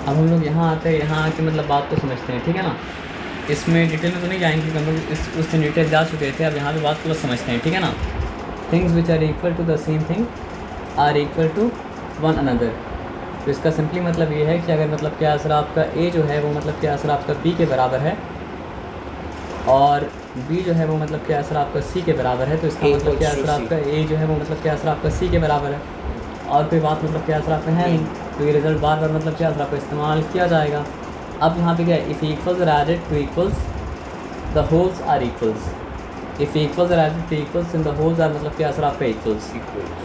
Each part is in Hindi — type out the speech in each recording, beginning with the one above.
अब हम लोग यहाँ आते हैं, यहाँ आके मतलब बात को समझते हैं, ठीक है ना। इसमें डिटेल में तो नहीं जाएंगे क्योंकि हम लोग उस दिन डिटेल जा चुके थे। अब यहाँ पे बात को बस समझते हैं, ठीक है ना। Things which are equal to the same thing are equal to one another. तो इसका सिंपली मतलब ये है कि अगर मतलब क्या असर आपका ए जो है वो मतलब क्या असर आपका बी के बराबर है, और बी जो है वो मतलब क्या असर आपका सी के बराबर है, तो इसका मतलब क्या असर आपका ए जो है वो मतलब क्या असर आपका सी के बराबर है, और कोई बात मतलब क्या असर आपका है नहीं, तो ये रिजल्ट बार बार मतलब क्या असर आपका इस्तेमाल किया जाएगा। अब यहाँ पे क्या है, if equals are added to equals the wholes are equals. If equals are added to equals in the wholes are मतलब क्या असर आपका इक्वल्स।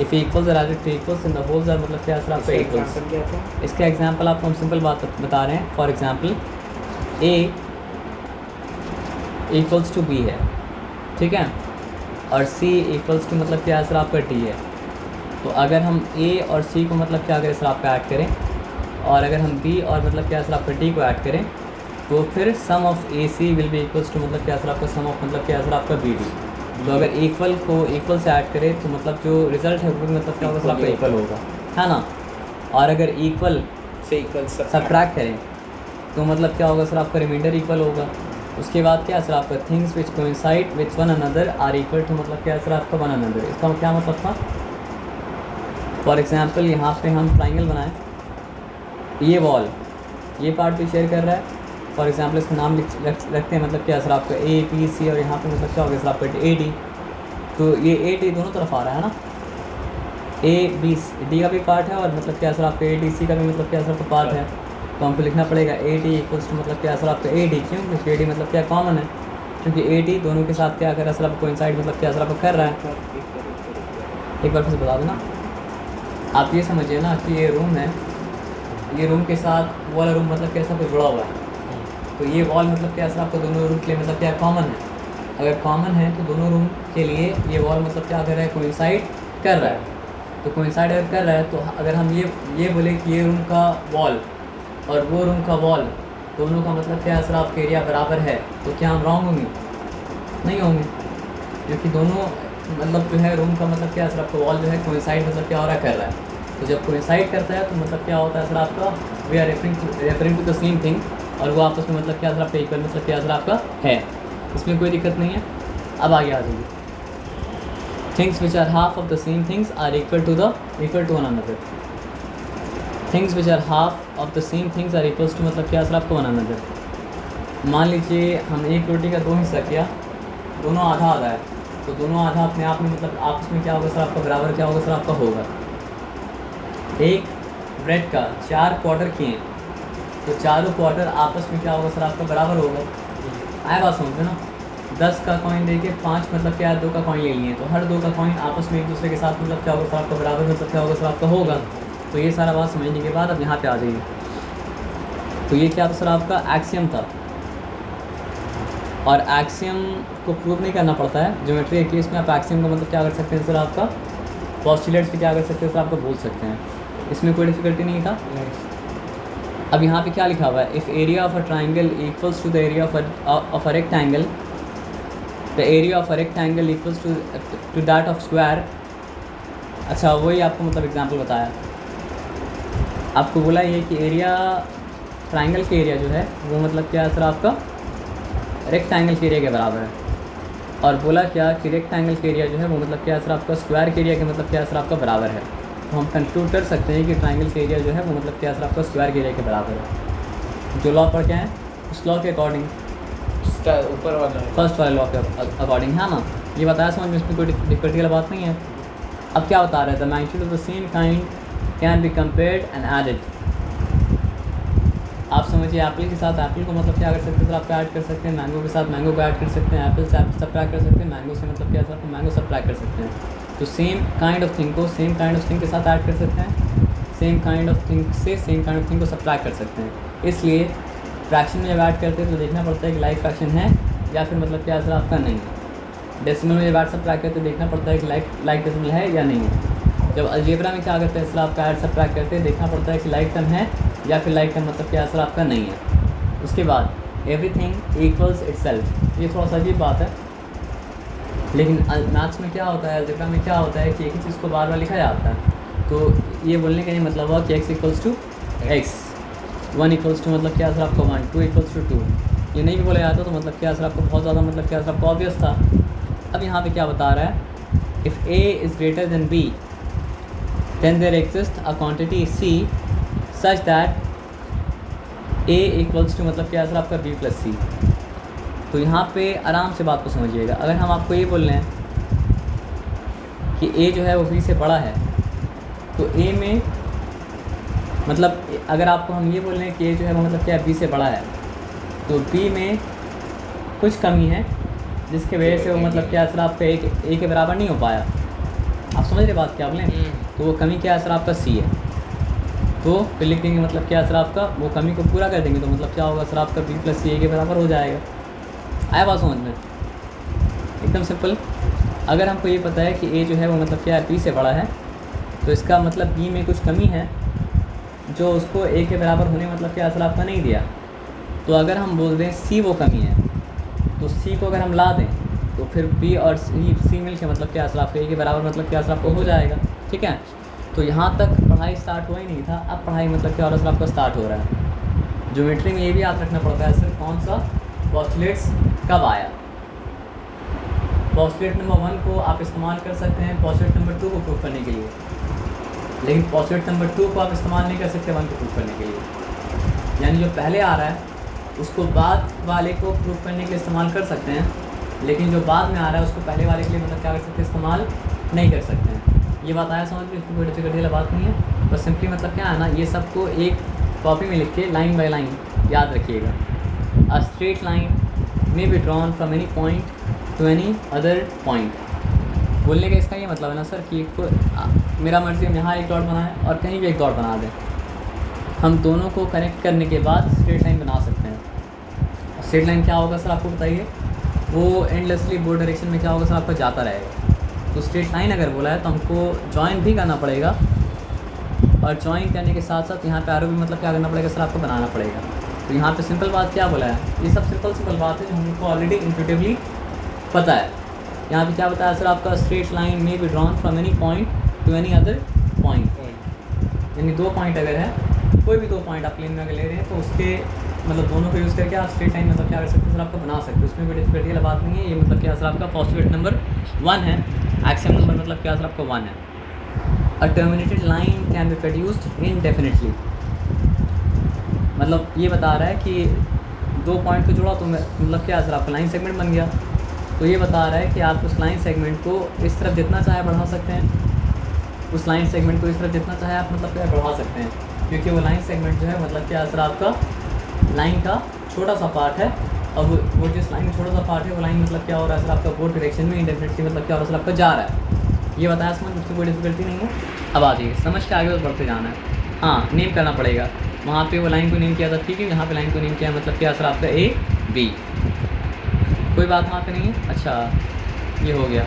If equals are added to equals in the wholes are मतलब क्या असर आपका इक्वल्स। इसका एग्जांपल आपको हम सिंपल बात बता रहे हैं। For example a equals to b है, ठीक है, और सी इक्वल्स टू मतलब क्या असर आपका डी है। तो अगर हम ए और सी को मतलब क्या करें सर आपका ऐड करें, और अगर हम बी और मतलब क्या सर आपका डी को ऐड करें, तो फिर sum of a c will be equals to मतलब क्या सर आपका सम ऑफ मतलब क्या सर आपका बी डी। तो अगर इक्वल को इक्वल से ऐड करें तो मतलब जो रिजल्ट है वो भी मतलब क्या होगा सर आपका इक्वल होगा, है ना। और अगर इक्वल से इक्वल सब्ट्रैक्ट करें तो मतलब क्या होगा सर आपका रिमाइंडर इक्वल होगा। उसके बाद क्या सर आपका things which coincide with one another are equal to मतलब क्या सर आपका वन अनदर। इसका क्या मतलब था। फॉर एग्जांपल यहाँ पे हम ट्राइंगल बनाएं, ये वॉल ये पार्ट भी शेयर कर रहा है। फॉर एग्जांपल इसका नाम रखते हैं मतलब क्या सर आपका ए बी सी, और यहाँ पे मतलब क्या होगा सर आपका ए डी। तो ये ए डी दोनों तरफ आ रहा है ना, ए बी डी का भी पार्ट है और मतलब क्या सर आपका ए डी सी का भी मतलब क्या सर आपका पार्ट है। तो हमको लिखना पड़ेगा ए डी इक्वल्स टू मतलब क्या सर आपका ए डी। क्यों, क्योंकि ए डी मतलब क्या कॉमन है, क्योंकि ए डी दोनों के साथ क्या कर रहा है सर आपको कोइंसाइड मतलब क्या सर आपका कर रहा है। एक बार फिर से बता देना। आप ये समझिए ना कि ये रूम है, ये रूम के साथ वो वाला रूम मतलब कैसा कुछ जुड़ा हुआ है। तो ये वॉल मतलब क्या सर आपको दोनों रूम के लिए मतलब क्या कॉमन है। अगर कॉमन है तो दोनों रूम के लिए ये वॉल मतलब क्या कर रहा है, कोइंसाइड कर रहा है। तो कोइंसाइड अगर कर रहा है तो अगर हम ये बोले कि ये रूम का वॉल और वो रूम का वॉल दोनों का मतलब क्या सर आपका एरिया बराबर है, तो क्या हम रॉन्ग होंगे, नहीं होंगे, क्योंकि दोनों मतलब जो है रूम का मतलब क्या सर आपका वॉल जो है कोइंसाइड मतलब क्या हो रहा है, कर रहा है। तो जब कोइंसाइड करता है तो मतलब क्या होता है सर आपका, we are referring to the same thing, और वो आपस में मतलब क्या सर आपका इक्वल मतलब क्या सर आपका है। इसमें कोई दिक्कत नहीं है। अब आगे आ जाइए। Things which are half of the same things are equal to one another. Things which are half of the same things are equals to मतलब क्या सर आपको वन अनदर। मान लीजिए हम एक रोटी का दो हिस्सा किया, दोनों आधा आधा है, तो दोनों आधा अपने आप में मतलब आपस में क्या होगा सर आपका बराबर क्या होगा सर आपका होगा। एक ब्रेड का 4 क्वार्टर किए तो चारों क्वार्टर आपस में क्या होगा सर आपका बराबर होगा। आए बात समझो ना। 10 का कॉइन दे के 5 मतलब क्या 2 का कॉइन ले लिए, तो हर 2 का कॉइन आपस में एक दूसरे के साथ मतलब क्या होगा सर आपका बराबर मतलब क्या होगा सर आपका होगा। तो ये सारा बात समझने के बाद अब यहाँ पे आ जाइए। तो ये क्या था सर आपका एक्सियम था, और एक्सियम को प्रूव नहीं करना पड़ता है। ज्योमेट्री के केस में आप एक्सियम का मतलब क्या कर सकते हैं सर आपका पोस्टुलेट्स पे क्या कर सकते हैं सर आपका बोल सकते हैं। इसमें कोई डिफिकल्टी नहीं था। अब यहाँ पे क्या लिखा हुआ है, if area of a triangle equals to the area of a rectangle, the area of a rectangle equals to that of square. अच्छा वही आपको मतलब एग्जांपल बताया, आपको बोला ये कि एरिया ट्राइंगल के एरिया जो है वो मतलब क्या सर आपका रेक्टेंगल के एरिया के बराबर है, और बोला क्या कि रेक्टेंगल के एरिया जो है वो मतलब क्या सर आपका स्क्वायर के एरिया के मतलब क्या सर आपका बराबर है। तो हम कंक्लूड कर सकते हैं कि ट्राइंगल के एरिया जो है वो मतलब क्या सर आपका स्क्वायर के एरिया के बराबर है। जो लॉ पढ़ के हैं उस लॉ के अकॉर्डिंग, ऊपर वाला फर्स्ट वाले लॉ के अकॉर्डिंग, है ना। ये बताया समझ में, इसमें कोई डिफिकल्टी वाला बात नहीं है। अब क्या बता रहे थे, the magnitude of the same kind can be compared and added. आप समझिए एप्पल के साथ एप्पल को मतलब क्या कर सकते हैं सर आपका ऐड कर सकते हैं, मैंगो के साथ मैंगो को ऐड कर सकते हैं, एप्पल से एप्पल सब्ट्रैक्ट कर सकते हैं, मैंगो से मतलब क्या सर मैंगो सब्ट्रैक्ट कर सकते हैं। तो सेम काइंड ऑफ थिंग को सेम काइंड ऑफ थिंग के साथ ऐड कर सकते हैं, सेम काइंड ऑफ थिंग से सेम काइंड ऑफ थिंग को सब्ट्रैक्ट कर सकते हैं। इसलिए फ्रैक्शन में जब ऐड करते हैं तो देखना पड़ता है कि लाइक फ्रैक्शन है या फिर मतलब क्या सर आपका नहीं है। डेसिमल में जब ऐड सब्ट्रैक्ट करते हैं देखना पड़ता है कि लाइक डेसिमल है या नहीं है। जब अलजेब्रा में क्या करते हैं सर आपका ऐड सब्ट्रैक्ट करते हैं देखना पड़ता है कि लाइक टर्म है या फिर लाइक टर्म मतलब क्या सर आपका नहीं है। उसके बाद एवरीथिंग इक्वल्स इटसेल्फ, ये थोड़ा सा अजीब बात है, लेकिन मैथ्स में क्या होता है, अलजेब्रा में क्या होता है कि एक ही चीज़ को बार बार लिखा जाता है। तो ये बोलने का नहीं मतलब हुआ कि x equals to x, 1 equals to मतलब क्या सर आपका 1, 2 इक्वल्स टू 2, ये नहीं भी बोला जाता तो मतलब क्या सर आपको बहुत ज़्यादा मतलब क्या सर आपको ऑब्वियस था। अब यहाँ पे क्या बता रहा है, if A is greater than B then there exist a quantity C such that A equals to मतलब क्या सर आपका बी प्लस सी। तो यहाँ पे आराम से बात को समझिएगा, अगर हम आपको ये बोल रहे हैं कि ए जो है वो बी से बड़ा है, तो ए में मतलब अगर आपको हम ये बोल रहे हैं कि ए जो है वो मतलब क्या बी से बड़ा है, तो बी में कुछ कमी है जिसके वजह से वो मतलब क्या सर आपका ए के बराबर नहीं हो पाया। आप समझ रहे बात क्या बोलें? तो वो कमी क्या है सर आपका सी है, तो फिर लिख देंगे मतलब क्या सर आपका वो कमी को पूरा कर देंगे, तो मतलब क्या होगा सर आपका बी प्लस सी ए के बराबर हो जाएगा। आया बात समझ में? एकदम सिंपल। अगर हमको ये पता है कि ए जो है वो मतलब क्या है बी से बड़ा है, तो इसका मतलब बी में कुछ कमी है जो उसको ए के बराबर होने मतलब क्या सर आपका नहीं दिया। तो अगर हम बोल दें सी वो कमी है, तो सी को अगर हम ला दें तो फिर बी और सी मिल के मतलब क्या सर आपका ए के बराबर मतलब क्या सर आपको हो जाएगा। ठीक है, तो यहाँ तक पढ़ाई स्टार्ट हुआ ही नहीं था, अब पढ़ाई मतलब क्या और सर आपका स्टार्ट हो रहा है। ज्योमेट्री में ये भी याद रखना पड़ता है सर कौन सा पोस्टुलेट्स कब आया। पोस्टुलेट नंबर 1 को आप इस्तेमाल कर सकते हैं पोस्टुलेट नंबर 2 को प्रूव करने के लिए, लेकिन पोस्टुलेट नंबर 2 को आप इस्तेमाल नहीं कर सकते 1 को प्रूव करने के लिए। यानी जो पहले आ रहा है उसको बाद वाले को प्रूव करने के लिए इस्तेमाल कर सकते हैं, लेकिन जो बाद में आ रहा है उसको पहले वाले के लिए मतलब क्या कर सकते हैं, इस्तेमाल नहीं कर सकते हैं। ये बात आया समझ में? इसकी कोई डिफिकल्टी वाला बात नहीं है, बस सिंपली मतलब क्या है ना, ये सबको एक कॉपी में लिख के लाइन बाय लाइन याद रखिएगा। अ straight line may be drawn from any point two any other point. बोलने का इसका ये मतलब है ना सर कि मेरा मर्जी हम यहाँ एक डॉट बनाएं और कहीं भी एक डॉट बना दें, हम दोनों को कनेक्ट करने के बाद स्ट्रेट लाइन बना सकते हैं। स्ट्रेट लाइन क्या होगा सर आपको बताइए, वो एंडलेसली बोर्ड डायरेक्शन में क्या होगा सर आपका जाता रहेगा। तो स्ट्रेट लाइन अगर बोला है तो हमको जॉइन भी करना पड़ेगा, और जॉइन करने के साथ साथ यहाँ पे आरो भी मतलब क्या करना पड़ेगा सर आपको बनाना पड़ेगा। तो यहाँ पे सिंपल बात क्या बोला है, ये सब सिंपल बात है जो हमको ऑलरेडी इंट्यूटिवली पता है। यहाँ पे क्या बताया सर आपका, स्ट्रेट लाइन में be drawn from any point two any other point. यानी 2 पॉइंट अगर है, कोई भी 2 पॉइंट आप प्लेन में अगर ले रहे हैं तो उसके मतलब दोनों को यूज़ करके आप स्ट्रेट लाइन मतलब क्या कर सकते हैं सर आपको बना सकते हैं। उसमें कोई डिफिकल्टी वाला बात नहीं है। ये मतलब क्या सर आपका पोस्टुलेट नंबर 1 है, एक्सियम नंबर मतलब क्या सर आपका 1 है। A terminated line can be produced indefinitely. मतलब ये बता रहा है कि 2 पॉइंट को जोड़ा तो मतलब क्या सर आपका लाइन सेगमेंट बन गया। तो ये बता रहा है कि आप उस लाइन सेगमेंट को इस तरफ जितना चाहे बढ़ा सकते हैं, उस लाइन सेगमेंट को इस तरफ जितना चाहे आप मतलब क्या बढ़ा सकते हैं, क्योंकि वो लाइन सेगमेंट जो है मतलब क्या सर आपका लाइन का छोटा सा पार्ट है, और वो जिस लाइन में छोटा सा पार्ट है वो लाइन मतलब क्या हो रहा है सर आपका बोर्ड डायरेक्शन में इंडेफिनिटली मतलब क्या हो रहा है सर आपका जा रहा है। ये बताया समझ, उसकी कोई डिफिकल्टी नहीं है। अब आ जाइए समझ के आगे बस बढ़ते जाना है। हाँ, नेम करना पड़ेगा। वहाँ पे वो लाइन को नेम किया था, ठीक है, यहाँ पे लाइन को नेम किया मतलब क्या सर आपका ए बी, कोई बात वहाँ पे नहीं है। अच्छा, ये हो गया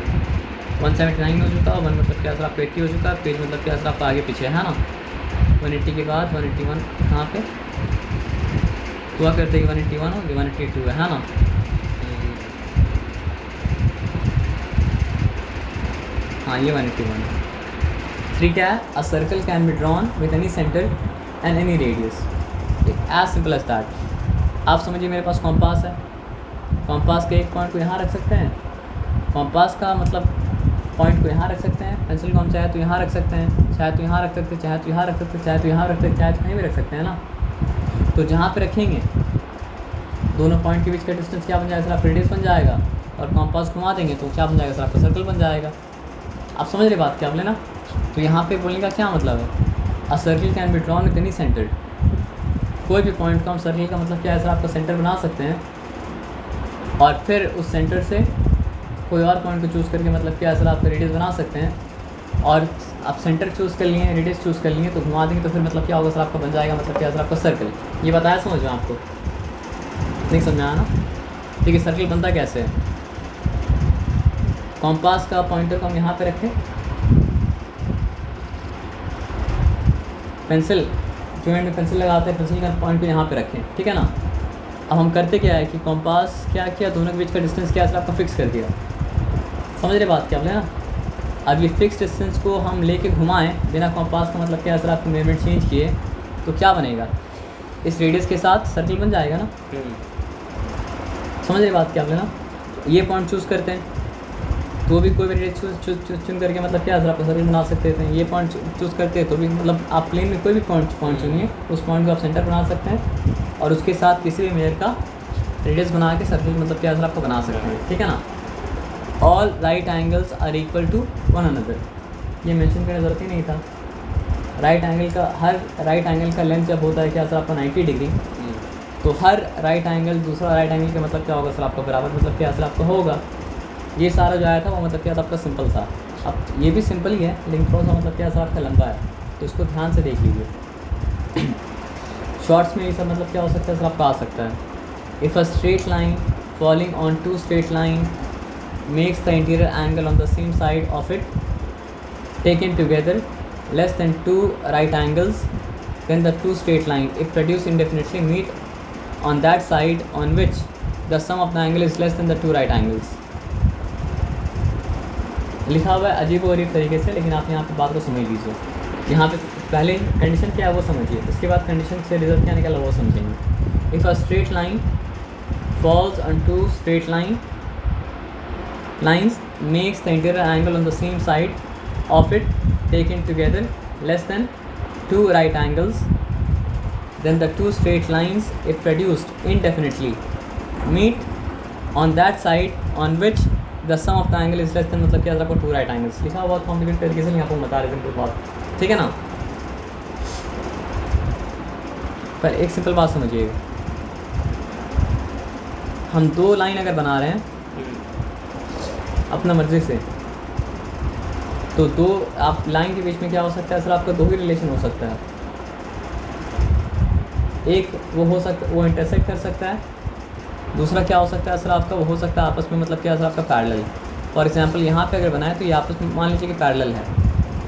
179 हो चुका, 1 मतलब क्या सर आपका 80 हो चुका, पेज मतलब क्या सर आपका आगे पीछे है ना। 180 के बाद 181 कहाँ पे हुआ करते कि 181 हो गया, 182 है ना। हाँ, ये 181 है। 3 क्या है, a circle can be drawn with any centre and any radius, as simple as that. आप समझिए मेरे पास कॉम्पास है, कॉम्पास के एक पॉइंट को यहाँ रख सकते हैं, कॉम्पास का मतलब पॉइंट को यहाँ रख सकते हैं, पेंसिल को हम चाहे तो यहाँ रख सकते हैं, चाहे तो यहाँ रख सकते हैं, चाहे तो यहाँ रख सकते हैं, चाहे तो यहाँ रख सकते हैं, चाहे तो कहीं भी रख सकते हैं ना। तो जहाँ पे रखेंगे दोनों पॉइंट के बीच का डिस्टेंस क्या बन जाएगा सर आपका रेडियस बन जाएगा, और कॉम्पास घुमा देंगे तो क्या बन जाएगा सर आपका सर्कल बन जाएगा। आप समझ रहे बात क्या बोले ना। तो यहाँ पे बोलने का क्या मतलब है, a circle can be drawn with any centre. कोई भी पॉइंट को हम सर्कल का मतलब क्या है सर आपका सेंटर बना सकते हैं, और फिर उस सेंटर से कोई और पॉइंट को चूज़ करके मतलब क्या है सर आपका रेडियस बना सकते हैं। और आप सेंटर चूज़ कर लिए, रेडियस चूज़ कर लिए, तो घुमा देंगे तो फिर मतलब क्या होगा सर आपका बन जाएगा मतलब क्या है सर आपका सर्कल। ये बताया समझ में आपको, नहीं समझ में आया ना। ठीक है, सर्कल बनता कैसे है, कॉम्पास का पॉइंटर को हम यहाँ पे रखें, पेंसिल जो एंड में पेंसिल लगाते हैं, पेंसिल का पॉइंट को यहाँ पे रखें, ठीक है ना। अब हम करते क्या है कि कॉम्पास क्या किया, दोनों के बीच का डिस्टेंस क्या है सर आपका फिक्स कर दिया। समझ रहे बात क्या बोले ना। अब ये फिक्स डिस्टेंस को हम लेके घुमाएं बिना कॉम्पास का मतलब क्या है सर आपको मेजरमेंट चेंज किए, तो क्या बनेगा, इस रेडियस के साथ सर्कल बन जाएगा ना। समझ रहे बात क्या आप लेना। ये पॉइंट चूज़ करते हैं तो भी कोई भी रेडियस चुन करके मतलब क्या सर आप सर्कल बना सकते थे। ये पॉइंट चूज़ करते हैं तो भी मतलब आप प्लेन में कोई भी पॉइंट चुनिए, उस पॉइंट को आप सेंटर बना सकते हैं और उसके साथ किसी भी मेजर का रेडियस बना के सर्कल मतलब क्या सर आपको बना सकते हैं, ठीक है ना। All right angles are equal to one another, ये मेंशन करने की ज़रूरत ही नहीं था। राइट एंगल का हर राइट एंगल का लेंथ जब होता है क्या सर आपका 90 डिग्री, तो हर राइट एंगल दूसरा राइट एंगल का मतलब क्या होगा सर आपका बराबर मतलब क्या सर आपका होगा। ये सारा जो आया था वो मतलब क्या था आपका सिंपल था। अब ये भी सिंपल ही है लेकिन थोड़ा सा मतलब क्या सर आपका लंबा है, तो इसको ध्यान से देख लीजिए। शॉर्ट्स में ये सब मतलब क्या हो सकता है सर आपका आ सकता है। If a straight line falling on two straight line makes the interior angle on the same side of it taken together less than two right angles, then the two straight line if produced indefinitely meet on that side on which the sum of the angle is less than the two right angles। लिखा हुआ है अजीब और गरीब तरीके से, लेकिन आप यहाँ पे बात को समझ लीजिए। यहाँ पे पहले कंडीशन क्या है वो समझिए, उसके बाद कंडीशन से रिजल्ट क्या निकला वो समझेंगे। If a straight line falls on two straight lines makes the interior angle on the same side of it taken together less than two right angles, then the two straight lines if produced indefinitely meet on that side on which the sum of the angle is less than मतलब क्या आपको two right angles। लिखा हुआ बहुत कॉम्प्लिकेटेड तरीके से यहाँ पर बता रहे सिंपल बात, ठीक है ना। पर एक सिंपल बात समझिएगा, हम दो लाइन अगर बना रहे हैं अपना मर्ज़ी से, तो दो आप लाइन के बीच में क्या हो सकता है सर आपका दो ही रिलेशन हो सकता है। एक वो हो सकता वो इंटरसेक्ट कर सकता है, दूसरा क्या हो सकता है सर आपका वो हो सकता है आपस में मतलब क्या सर आपका पैरेलल। फॉर एग्जांपल यहाँ पे अगर बनाए तो ये आपस में मान लीजिए कि पैरेलल है।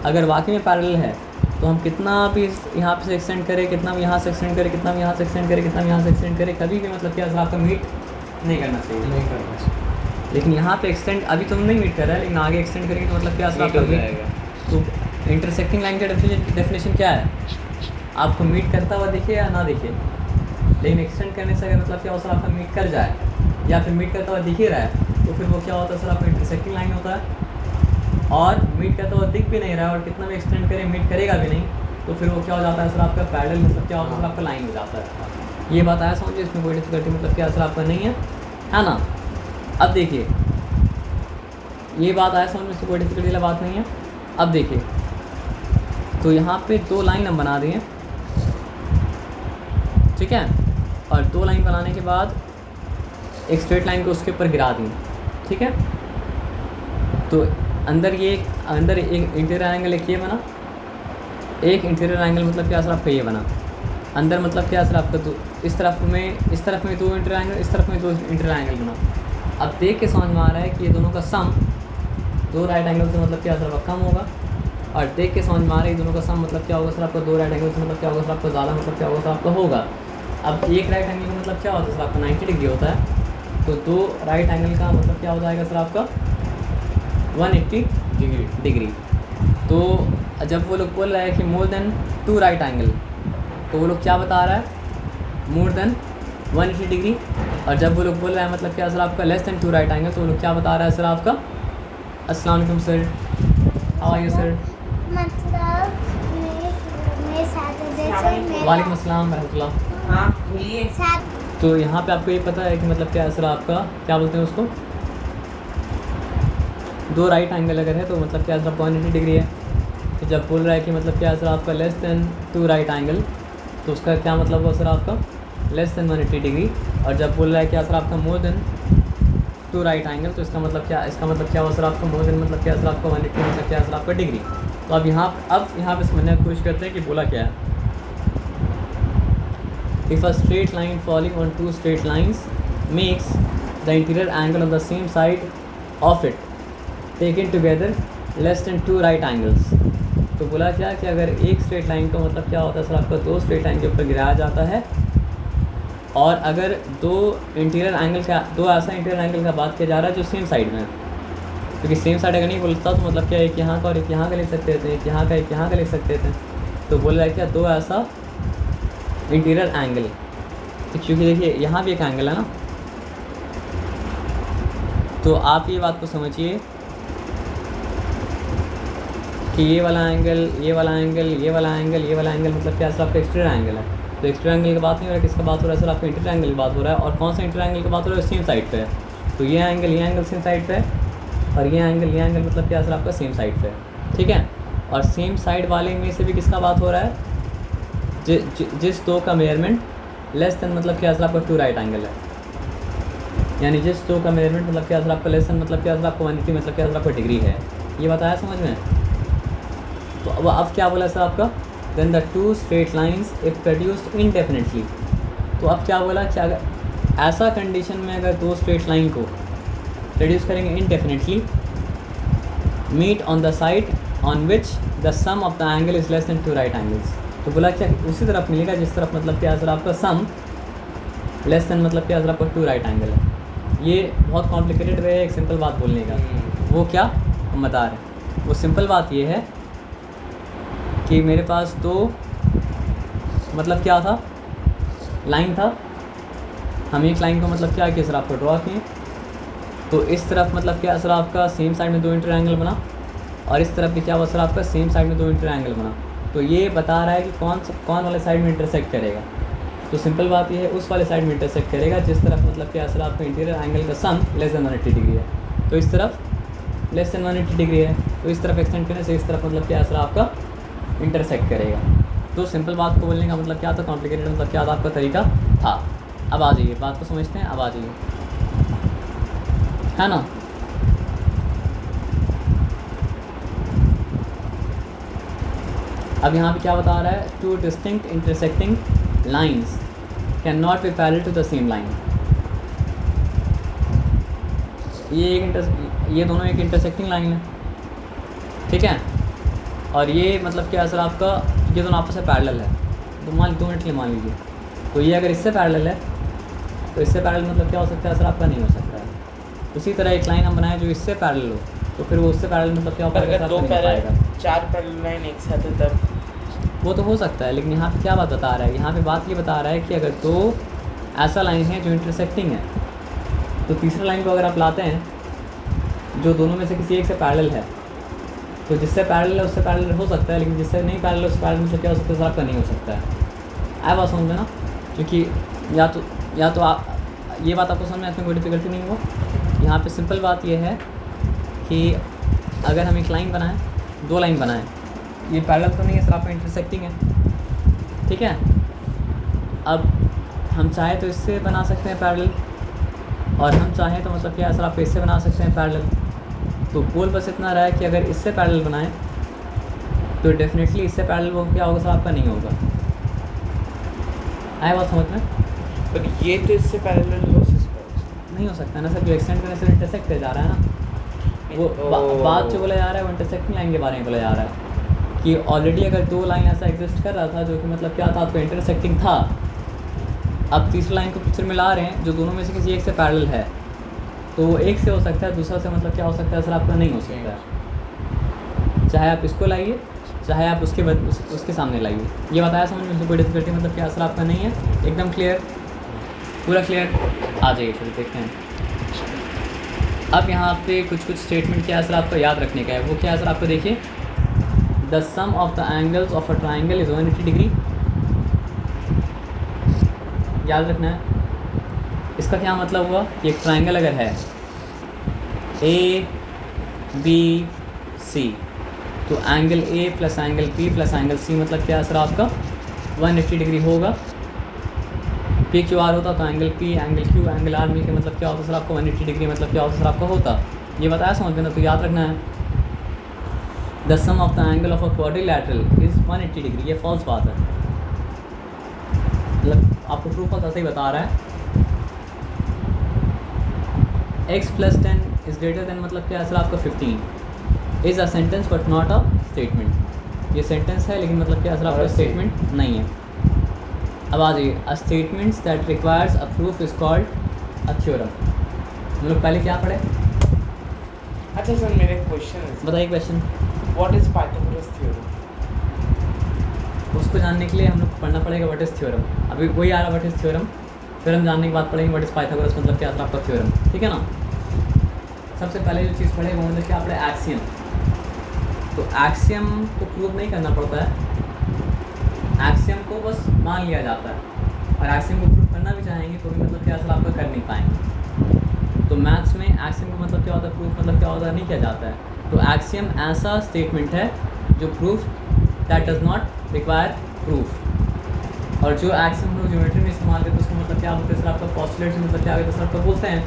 अगर वाकई में पैरेलल है तो हम कितना भी यहाँ पे से एक्सटेंड करें, कितना भी यहाँ से एक्सटेंड करें, कितना भी यहाँ से एक्सटेंड करें, कितना भी यहाँ से एक्सटेंड करें, कभी भी मतलब क्या सर आपका मीट नहीं करना चाहिए। लेकिन यहाँ पे एक्सटेंड अभी तो नहीं मीट कर रहा है, लेकिन आगे एक्सटेंड करेंगे तो मतलब क्या सर आपका मीट। तो इंटरसेक्टिंग लाइन का डेफिनेशन क्या है, आपको मीट करता हुआ दिखे या ना दिखे, लेकिन एक्सटेंड करने से अगर मतलब क्या हो सर आपका मीट कर जाए या फिर मीट करता हुआ दिख ही रहा है तो फिर वो क्या होता है सर आपका इंटरसेक्टिंग लाइन होता है। और मीट करता हुआ दिख भी नहीं रहा है और कितना भी एक्सटेंड करे मीट करेगा भी नहीं, तो फिर वो क्या हो जाता है सर आपका पैरेलल मतलब क्या होता है सर आपका लाइन हो जाता है। ये बात आया समझिए, इसमें कोई डिफिकल्टी मतलब क्या सर आपका नहीं है ना। अब देखिए ये बात आया समझ में, इसमें कोई डिफिकल्टी वाला बात नहीं है। अब देखिए तो यहाँ पे दो लाइन हम बना दिए, ठीक है, और दो लाइन बनाने के बाद एक स्ट्रेट लाइन को उसके ऊपर गिरा दिए, ठीक है। तो अंदर एक इंटीरियर एंगल एक ये बना, एक इंटीरियर एंगल मतलब क्या सर आपका ये बना। अंदर मतलब क्या सर आपका दो इस तरफ में दो इंटीरियर एंगल, इस तरफ में दो इंटीरियर एंगल बना। अब देख के समझ में आ रहा है कि ये दोनों का सम दो राइट एंगल से मतलब क्या सर आपका कम होगा, और देख के समझ में आ रहा है दोनों का सम मतलब क्या होगा सर आपका दो राइट एंगल से मतलब क्या होगा सर आपका ज़्यादा मतलब क्या होगा सर आपका होगा। अब एक राइट एंगल का मतलब क्या होता है सर आपका 90 डिग्री होता है, तो दो राइट एंगल का मतलब क्या हो जाएगा सर आपका 180 डिग्री। तो जब वो लोग बोल रहा है कि more than two right angle, तो वो लोग क्या बता रहा है मोर देन 180 डिग्री। और जब वो लोग बोल रहा है मतलब क्या सर आपका less than two right angle, तो वो लोग क्या बता रहा है सर आपका। अस्सलाम वालेकुम sir, how are you sir. मतलब मेरे साथ वालेकुम अस्सलाम रहमतुल्लाह। हाँ बोलिए। साथ तो यहाँ पे आपको ये पता है कि मतलब क्या है सर आपका क्या बोलते हैं उसको, दो राइट एंगल अगर है तो मतलब क्या सर 180 डिग्री है। तो जब बोल रहा है कि मतलब क्या है सर आपका less than two right angle, तो उसका क्या मतलब हुआ सर आपका लेस देन 180 डिग्री। और जब बोल रहा है क्या सर आपका more than two right angle, तो इसका मतलब क्या हुआ सर आपका मोर देन मतलब क्या सर आपका 180 मतलब क्या सर आपका डिग्री। तो अब यहाँ पे समझने की कोशिश करते हैं कि बोला क्या है। If a straight line falling on two straight lines makes the interior angle on the same side of it taken together less than two right angles, तो बोला क्या कि अगर एक स्ट्रेट लाइन का मतलब क्या होता है सर आपका दो स्ट्रेट लाइन के ऊपर गिराया जाता है, और अगर दो ऐसा इंटीरियर एंगल का बात किया जा रहा है जो सेम साइड में है, क्योंकि सेम साइड अगर नहीं बोलता तो मतलब क्या एक यहाँ का और एक यहाँ का ले सकते थे, एक यहाँ का ले सकते थे। तो बोल रहा है क्या दो ऐसा इंटीरियर एंगल, तो क्योंकि देखिए यहाँ भी एक एंगल है ना, तो आप ये बात को समझिए कि ये वाला एंगल, ये वाला एंगल, ये वाला एंगल, ये वाला एंगल मतलब क्या सर आपका एक्सटीरियर एंगल है। तो एक्सटीरियर एंगल की बात नहीं हो रहा है, किसका बात हो रहा है सर आपका इंटीरियर एंगल की बात हो रहा है। और कौन सा इंटीरियर एंगल की बात हो रहा है, सेम साइड पे है। तो ये एंगल सेम साइड पे है, और ये एंगल मतलब क्या सर आपका सेम साइड पे है, ठीक है। और सेम साइड वाले में से भी किसका बात हो रहा है, जिस दो का मेजरमेंट लेस देन मतलब क्या सर आपका 2 राइट एंगल है, यानी जिस दो का मेजरमेंट मतलब क्या सर आपका लेस देन मतलब क्या सर आपका 180 मतलब क्या सर आपका डिग्री है। ये बताया समझ में। तो अब क्या बोला सर आपका, then the 2 straight lines if produced indefinitely. तो अब क्या बोला कि अगर ऐसा कंडीशन में अगर 2 स्ट्रेट लाइन को प्रोड्यूस करेंगे indefinitely, meet on the side on which the sum of the angle is less than 2 right angles. तो बोला क्या उसी तरफ मिलेगा जिस तरफ मतलब क्या सर आपका सम लेस देन मतलब क्या सर आपका 2 राइट एंगल है। ये बहुत कॉम्प्लिकेटेड वे है एक सिंपल बात बोलने का। वो क्या हम बता रहे हैं, वो सिंपल बात ये है कि मेरे पास 2 मतलब क्या था, लाइन था, हम एक लाइन को मतलब क्या किया सर आपको ड्रॉ किए। तो इस तरफ मतलब क्या सर आपका सेम साइड में 2 इंटीरियर एंगल बना, और इस तरफ भी क्या हुआ सर आपका सेम साइड में 2 इंटीरियर एंगल बना। तो ये बता रहा है कि कौन वाले साइड में इंटरसेक्ट करेगा। तो सिंपल बात ये है उस वाले साइड में इंटरसेक्ट करेगा जिस तरफ मतलब क्या सर आपका इंटीरियर एंगल का सम लेस देन 180 डिग्री है। तो इस तरफ लेस देन 180 डिग्री है, तो इस तरफ एक्सटेंड करने से इस तरफ मतलब क्या सर आपका इंटरसेक्ट करेगा। तो सिंपल बात को बोलने का मतलब क्या था, कॉम्प्लिकेटेड मतलब क्या था आपका तरीका था। अब आ जाइए बात को समझते हैं, अब आ जाइए, है ना। अब यहाँ पे क्या बता रहा है, 2 distinct intersecting lines can not be parallel to the same line. ये दोनों एक इंटरसेक्टिंग लाइन है, ठीक है। और ये मतलब क्या सर आपका, ये दोनों आपस में पैरेलल है। तो 2 मिनट के लिए मान लीजिए, तो ये अगर इससे पैरेलल है तो इससे पैरेलल मतलब क्या हो सकता है सर आपका, नहीं हो सकता है। उसी तरह एक लाइन हम बनाए जो इससे पैरेलल हो, तो फिर वो उससे पैरेलल मतलब क्या हो पाएगा, अगर 2 पैरेलल 4 पैरेलल लाइन एक साथ है तब वो तो हो सकता है। लेकिन यहाँ पे क्या बात बता रहा है, यहाँ पे बात ये बता रहा है कि अगर 2 ऐसा लाइन है जो इंटरसेक्टिंग है, तो तीसरा लाइन को अगर आप लाते हैं जो दोनों में से किसी एक से पैरेलल है, तो जिससे पैरेलल है उससे पैरेलल हो सकता है, लेकिन जिससे नहीं पैरेलल उससे पैरेलल मतलब क्या हो सकता है सर आपका, नहीं हो सकता है। आया बात समझ में ना। क्योंकि या तो आप ये बात आपको समझ में, इसमें कोई डिफिकल्टी नहीं हुआ। यहाँ पे सिंपल बात ये है कि अगर हम एक लाइन बनाएं, 2 लाइन बनाएं, ये पैरेलल तो नहीं है सर आपका, इंटरसेक्टिंग है, ठीक है। अब हम चाहे तो इससे बना सकते हैं पैरेलल, और हम चाहें तो मतलब क्या सर आप इससे बना सकते हैं पैरेलल। तो गोल बस इतना रहा है कि अगर इससे पैरेलल बनाएं तो डेफिनेटली इससे पैरेलल वो क्या होगा सर आपका, नहीं होगा। आया बात समझ में। पर ये तो इससे पैरेलल हो सकता है, नहीं हो सकता ना सर, जो एक्सटेंड करने से इंटरसेक्ट कर जा रहा है ना। वो बात जो बोला जा रहा है वो इंटरसेक्टिंग लाइन के बारे में बोला जा रहा है कि ऑलरेडी अगर 2 लाइन ऐसा एग्जिस्ट कर रहा था जो कि मतलब क्या था आपका इंटरसेक्टिंग था, अब तीसरी लाइन को पिक्चर में ला रहे हैं जो दोनों में से किसी एक से पैरेलल है, तो वो एक से हो सकता है, दूसरा से मतलब क्या हो सकता है सर आपका, नहीं हो सकता है। चाहे आप इसको लाइए, चाहे आप उसके सामने लाइए। ये बताया समझ में, कोई डिफिकल्टी मतलब क्या सर आपका नहीं है, एकदम क्लियर, पूरा क्लियर। आ जाइए फिर देखते हैं। अब यहाँ पे कुछ स्टेटमेंट क्या है सर आपको याद रखने का है। वो क्या है सर आपको देखिए, the sum of the angles of a triangle is 180 degree. याद रखना है। इसका क्या मतलब हुआ कि एक ट्राइंगल अगर है ABC, तो angle A plus angle P plus angle C मतलब क्या है सर आपका 180 डिग्री होगा। PQR होता तो angle P angle Q angle R मिलकर मतलब क्या होता सर आपका 180 डिग्री मतलब क्या होता सर आपका होता। ये बताया समझ में ना, तो याद रखना है। The sum of the angle of a quadrilateral is 180 degree. ये फॉल्स बात है, मतलब आपको प्रूफ ऐसा ही बता रहा है। x + 10 इज़ ग्रेटर देन मतलब क्या है सर आपका 15 is a sentence but not a statement. ये सेंटेंस है लेकिन मतलब क्या है सर आपका स्टेटमेंट नहीं है। अब आ जाइए, a statements that requires a proof is called a theorem. हम लोग पहले क्या पढ़े? अच्छा सर, मेरा क्वेश्चन है, बताइए question. What is Pythagoras theorem? उसको जानने के लिए हम लोग पढ़ना पड़ेगा व्हाट इज़ थ्योरम। अभी वही आ रहा व्हाट इज़ थ्योरम। थ्योरम जानने के बाद पढ़ेंगे व्हाट इज़ पाइथागोरस, मतलब क्या था आपका थ्योरम, ठीक है ना। सबसे पहले जो चीज़ पढ़ेगा वो मतलब क्या आपने एक्सियम। तो एक्सियम को प्रूव नहीं करना पड़ता है, एक्सियम को बस मान लिया जाता है, और एक्सियम को प्रूव करना भी चाहेंगे तो भी मतलब क्या असल आपका कर नहीं पाएंगे। तो मैथ्स में एक्सियम को मतलब क्या होता है, प्रूफ मतलब क्या होता है, नहीं किया जाता है। तो एक्सियम ऐसा स्टेटमेंट है जो proof that does not require proof. और जो एक्सियम हम लोग ज्योमेट्री में इस्तेमाल करते हैं उसको मतलब क्या बोलते हैं सर आपका पोस्टुलेट से मतलब क्या होता है सर आपका बोलते हैं।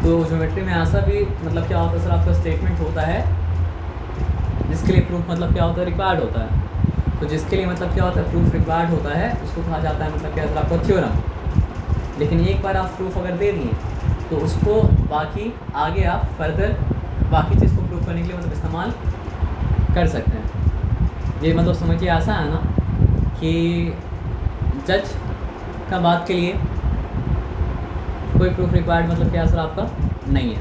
तो ज्योमेट्री में ऐसा भी मतलब क्या होता है सर आपका स्टेटमेंट होता है जिसके लिए प्रूफ मतलब क्या होता है, रिक्वायर्ड होता है। तो जिसके लिए मतलब क्या होता है, प्रूफ रिक्वायर्ड होता है, उसको कहा जाता है मतलब क्या सर आपका थ्योरम। लेकिन एक बार आप प्रूफ अगर दे दिए तो उसको बाकी आगे आप फर्दर बाकी चीज़ को प्रूव करने के लिए मतलब इस्तेमाल कर सकते हैं। ये मतलब समझिए ऐसा है ना कि जज का बात के लिए कोई प्रूफ रिक्वायर्ड मतलब क्या सर आपका नहीं है,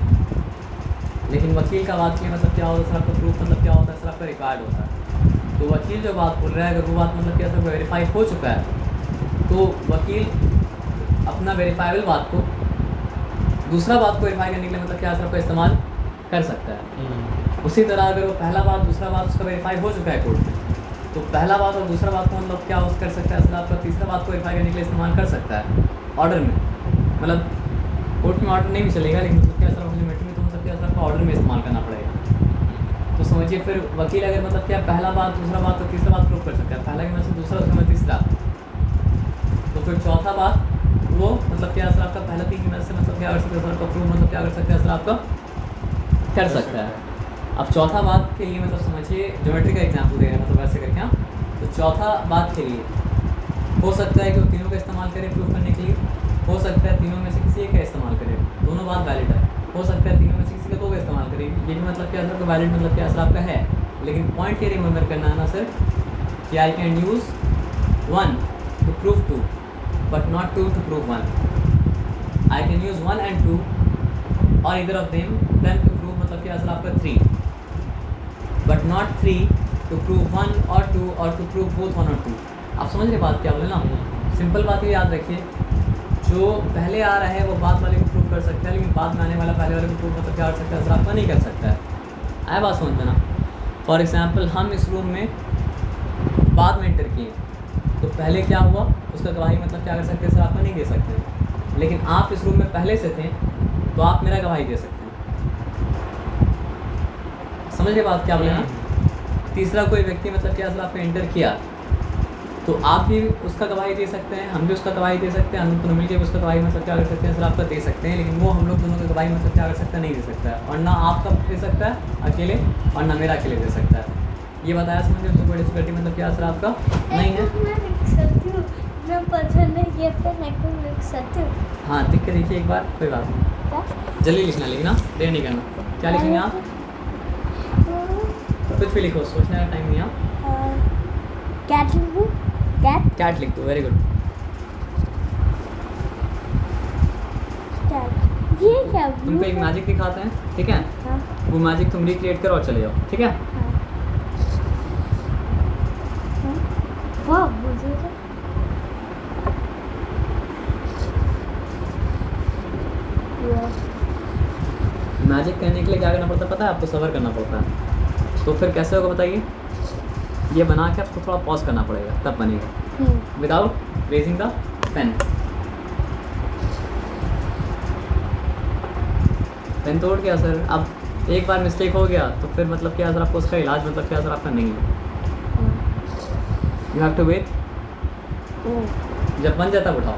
लेकिन वकील का बात के लिए मतलब क्या होता है सर आपका प्रूफ मतलब क्या होता है सर आपका रिक्वायर्ड होता है। तो वकील जो बात बोल रहा है अगर वो बात मतलब क्या सर वेरीफाई हो चुका है तो वकील अपना वेरीफाइबल बात को दूसरा बात को वेरीफाई करने के लिए मतलब क्या सर आपका इस्तेमाल कर सकता है। उसी तरह अगर वो पहला बात दूसरा बात उसका वेरीफाई हो चुका है कोर्ट में, तो पहला बात और दूसरा बात को मतलब क्या कर सकता है सर आपका तीसरा बात को वेरीफाई करने के लिए इस्तेमाल कर सकता है ऑर्डर में। मतलब कोर्ट में ऑर्डर नहीं भी चलेगा, लेकिन मतलब क्या सर आपको ज्योमेट्री में तो मतलब क्या सर आपका ऑर्डर में इस्तेमाल करना पड़ेगा। तो समझिए फिर वकील अगर मतलब क्या पहला बात दूसरा बात और तीसरा बात प्रूव कर सकता है, पहला की मतलब दूसरा उसका मतलब तीसरा, तो फिर चौथा बात वो मतलब क्या सर आपका पहला तीन की मदद से मतलब क्या कर सकता है सर आपका प्रूव मतलब क्या कर सकता है सर आपका कर सकता है। अब चौथा बात के लिए मतलब समझिए ज्योमेट्री का एग्जाम्पल दे रहे हैं मतलब ऐसे करके हम, तो चौथा बात के लिए हो सकता है कि वो तीनों का इस्तेमाल करें प्रूव करने के लिए, हो सकता है तीनों में से किसी एक का इस्तेमाल करें, दोनों बात वैलिड है, हो सकता है तीनों में से किसी का दो का इस्तेमाल करें, ये भी मतलब क्या सर वैलिड मतलब क्या सर आपका है। लेकिन पॉइंट ये रिमेंबर करना है ना सर कि I can use 1 to prove 2 but not 2 to prove 1। I can use 1 and 2 और either of them then to prove मतलब क्या सर आपका 3 बट नॉट 3 टू प्रूव 1 और 2 और टू प्रूव बोथ 1 और 2। आप समझ रहे बात क्या बोले ना। सिंपल बात ये याद रखिए, जो पहले आ रहा है वो बाद वाले को प्रूव कर सकता है, लेकिन बाद में आने वाला पहले वाले को प्रूव मतलब क्या कर सकता है सर आपका नहीं कर सकता है। आया बात समझ में ना। फॉर एग्जाम्पल हम इस रूम में बाद में एंटर किए तो पहले क्या हुआ उसका गवाही मतलब क्या कर सकते हैं सर आपका नहीं दे सकते, लेकिन आप इस रूम में पहले से थे तो आप मेरा गवाही दे सकते हैं। समझिए बात क्या बोले ना। तीसरा कोई व्यक्ति मतलब क्या सर आपने एंटर किया तो आप भी उसका गवाही दे सकते हैं, हम भी उसका गवाही दे सकते हैं, हम दोनों मिलकर उसका गवाही मतलब क्या कर सकते हैं सर आपका दे सकते हैं, लेकिन वो हम लोग दोनों का गवाही मतलब क्या कर सकता है नहीं दे सकता है, और ना आपका दे सकता है अकेले और ना मेरा अकेले दे सकता है। ये बताया समझिए उसको बड़ी सिक्योरिटी मतलब क्या सर आपका नहीं है। मैं लिख सकती हूँ, मैं पसंद नहीं किया तो मैं को लिख सकती हूँ। हाँ लिख के देखिए एक बार, कोई बात नहीं, क्या? जल्दी लिखना लिखना देर नहीं करना। क्या लिखेंगे आप? कुछ भी लिखो, सोचने का टाइम नहीं आप। कैट लिखूँ? कैट? कैट लिख दो, वेरी गुड। कैट। ये क्या? तुमको एक मैजिक दिखाते हैं, ठीक है? हाँ। वो मैजिक तुम रिक्रिएट करो और चले जाओ, ठीक है? हाँ। वाह मुझे तो मैजिक करने के लिए क्या करना पड़ता है पता है आपको? सबर करना पड़ता है। तो फिर कैसे होगा बताइए? ये बना के आपको थोड़ा पॉज करना पड़ेगा तब बनेगा, without raising the pen. Pen तोड़ गया सर। अब एक बार मिस्टेक हो गया तो फिर मतलब क्या सर आपको उसका इलाज मतलब क्या सर आपका नहीं है। यू हैव टू वेट, जब बन जाता तब उठाओ।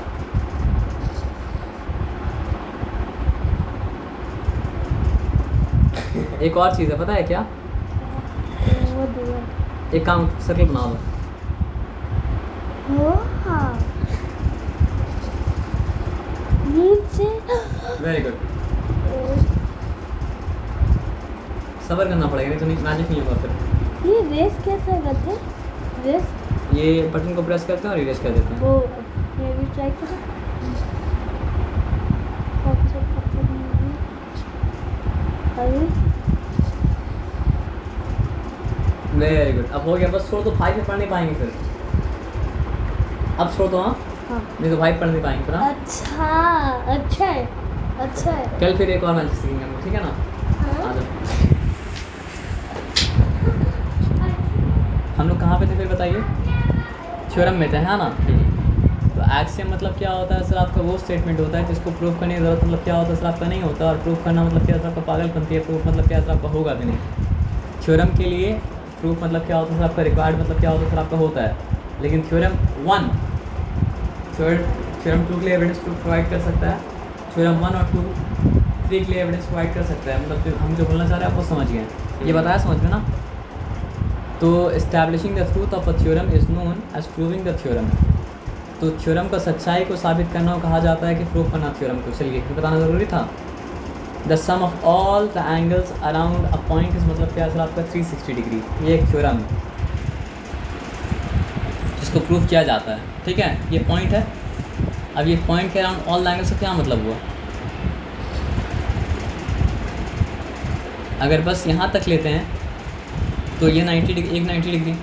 एक और चीज़ है पता है क्या? वो दिया। एक काम सर्कल बना दो। हाँ। नीचे। Very good. सबर करना पड़ेगा नहीं तो मैजिक नहीं होगा फिर। ये रेस कैसे करते? रेस? ये बटन को प्रेस करते हैं और इरेज कर देते हैं। वो ये भी ट्राई करो। कौन सा पता नहीं। अरे वेरी गुड, अब हो गया, बस छोड़ दो, 5 में पढ़ नहीं पाएंगे फिर, अब छोड़ दो। हाँ हाँ। नहीं तो 5 पढ़ नहीं पाएंगे फिर। हाँ अच्छा है, अच्छा है। कल फिर एक और मैच सीखेंगे हम, ठीक है ना। हाँ। आ जाओ। हम लोग कहाँ पे थे फिर बताइए, थ्योरम में थे, है ना। तो एक्सियम मतलब क्या होता है सर, आपका वो स्टेटमेंट होता है जिसको प्रूव करने की ज़रूरत मतलब क्या होता है सर आपका नहीं होता, और प्रूव करना मतलब क्या सर आपका पागलपंती है, प्रूफ मतलब क्या सर आपका होगा भी नहीं। थ्योरम के लिए प्रूफ मतलब क्या होता है सर आपका, रिक्वायर्ड मतलब क्या होता है सर आपका होता है, लेकिन थ्योरम 1 थ्योरम 2 के लिए एविडेंस प्रूफ प्रोवाइड कर सकता है, थ्योरम 1 और 2 3 के लिए एविडेंस प्रोवाइड कर सकता है। मतलब हम जो बोलना चाह रहे हैं आपको समझ गए, ये बताया समझ में ना। तो establishing the truth of a theorem is known as proving the theorem. तो थ्योरम को सच्चाई को साबित करना कहा जाता है कि प्रूव करना थ्योरम को। चलिए बताना ज़रूरी था। The sum of all the angles around a point is मतलब क्या सर आपका 360 डिग्री, ये एक थ्योरम है जिसको प्रूव किया जाता है, ठीक है। ये पॉइंट है, अब ये पॉइंट के अराउंड ऑल द एंगल्स से क्या मतलब हुआ, अगर बस यहाँ तक लेते हैं तो ये 90 डिग्री, एक 90 डिग्री,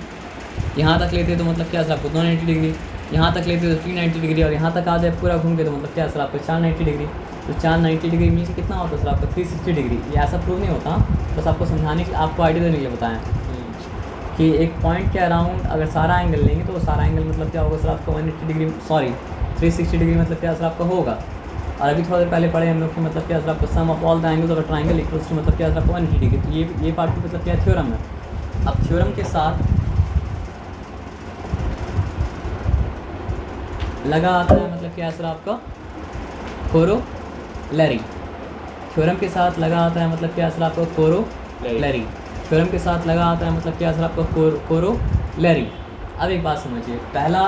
यहाँ तक लेते हैं तो मतलब क्या सर आपको 290 डिग्री, यहाँ तक लेते हैं तो 390 डिग्री, और यहाँ तक आ जाए पूरा घूम के तो मतलब क्या सर आपको 490 डिग्री। तो 490 डिग्री मिल के कितना होता है सर आपका 360 डिग्री। ये ऐसा प्रूव नहीं होता, बस आपको समझाने के लिए, आपको आइडिया देने के लिए बताएं कि एक पॉइंट के अराउंड अगर सारा एंगल लेंगे तो सारा एंगल मतलब क्या होगा सर आपका 180 डिग्री, सॉरी 360 डिग्री मतलब क्या सर आपका होगा। और अभी थोड़ा देर पहले पढ़े हम लोग कि मतलब क्या सर आपको sum of all the angles of a triangle equals to मतलब क्या सर आपको 180 डिग्री। तो ये पार्ट मतलब क्या थ्योरम है। अब थ्योरम के साथ लगा आता है मतलब क्या सर आपका कोरोलरी। थ्योरम के साथ लगा आता है मतलब क्या सर आपका कोरोलरी। थ्योरम के साथ लगा आता है मतलब क्या सर आपका कोरोलरी। अब एक बात समझिए, पहला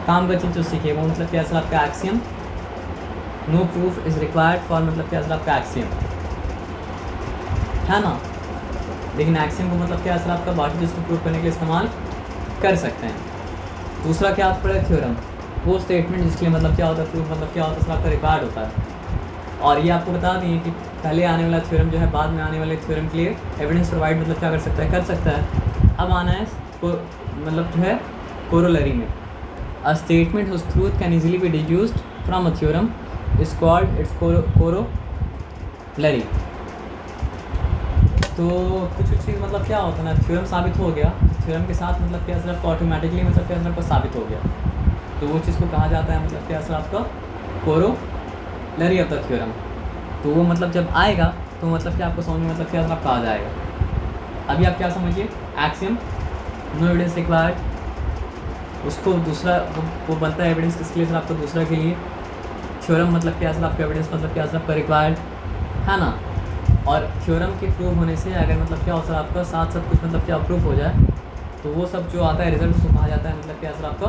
काम का चीज़ जो सीखिए वो मतलब क्या सर आपका axiom, no proof is required for मतलब क्या सर आपका एक्सियम, है ना। लेकिन एक्सियम को मतलब क्या सर आपका बाकी चीज़ को प्रूव करने के लिए इस्तेमाल कर सकते हैं। दूसरा क्या आप पढ़े थ्योरम, वो स्टेटमेंट जिसके लिए मतलब क्या होता है प्रूफ मतलब क्या होता है सर आपका रिक्वायर्ड होता है। और ये आपको बता दिए कि पहले आने वाला थ्योरम जो है बाद में आने वाले थ्योरम के लिए एविडेंस प्रोवाइड मतलब क्या कर सकता है, कर सकता है। अब आना है मतलब जो है कोरोलरी में, a statement whose truth can easily be deduced from a theorem is called its corollary. तो कुछ चीज़ मतलब क्या होता है ना, थ्योरम साबित हो गया, थ्योरम के साथ मतलब क्या सर आपका ऑटोमेटिकली मतलब क्या सर आपका साबित हो गया, तो वो चीज़ को कहा जाता है मतलब क्या सर आपका कोरोलरी ऑफ द थ्योरम। तो वो मतलब जब आएगा तो मतलब क्या आपको समझ में मतलब क्या सर आपका आ जाएगा। अभी आप क्या समझिए, एक्सियम नो एविडेंस रिक्वायर्ड, उसको दूसरा वो बनता है एविडेंस किसके लिए सर आपको दूसरा के लिए। थ्योरम मतलब क्या सर आपका एविडेंस मतलब क्या सर आपका रिक्वायर्ड, है ना। और थ्योरम के प्रूव होने से अगर मतलब क्या हो सर आपका साथ साथ कुछ मतलब क्या प्रूफ हो जाए तो वो सब जो आता है रिजल्ट उसको कहा जाता है मतलब क्या सर आपका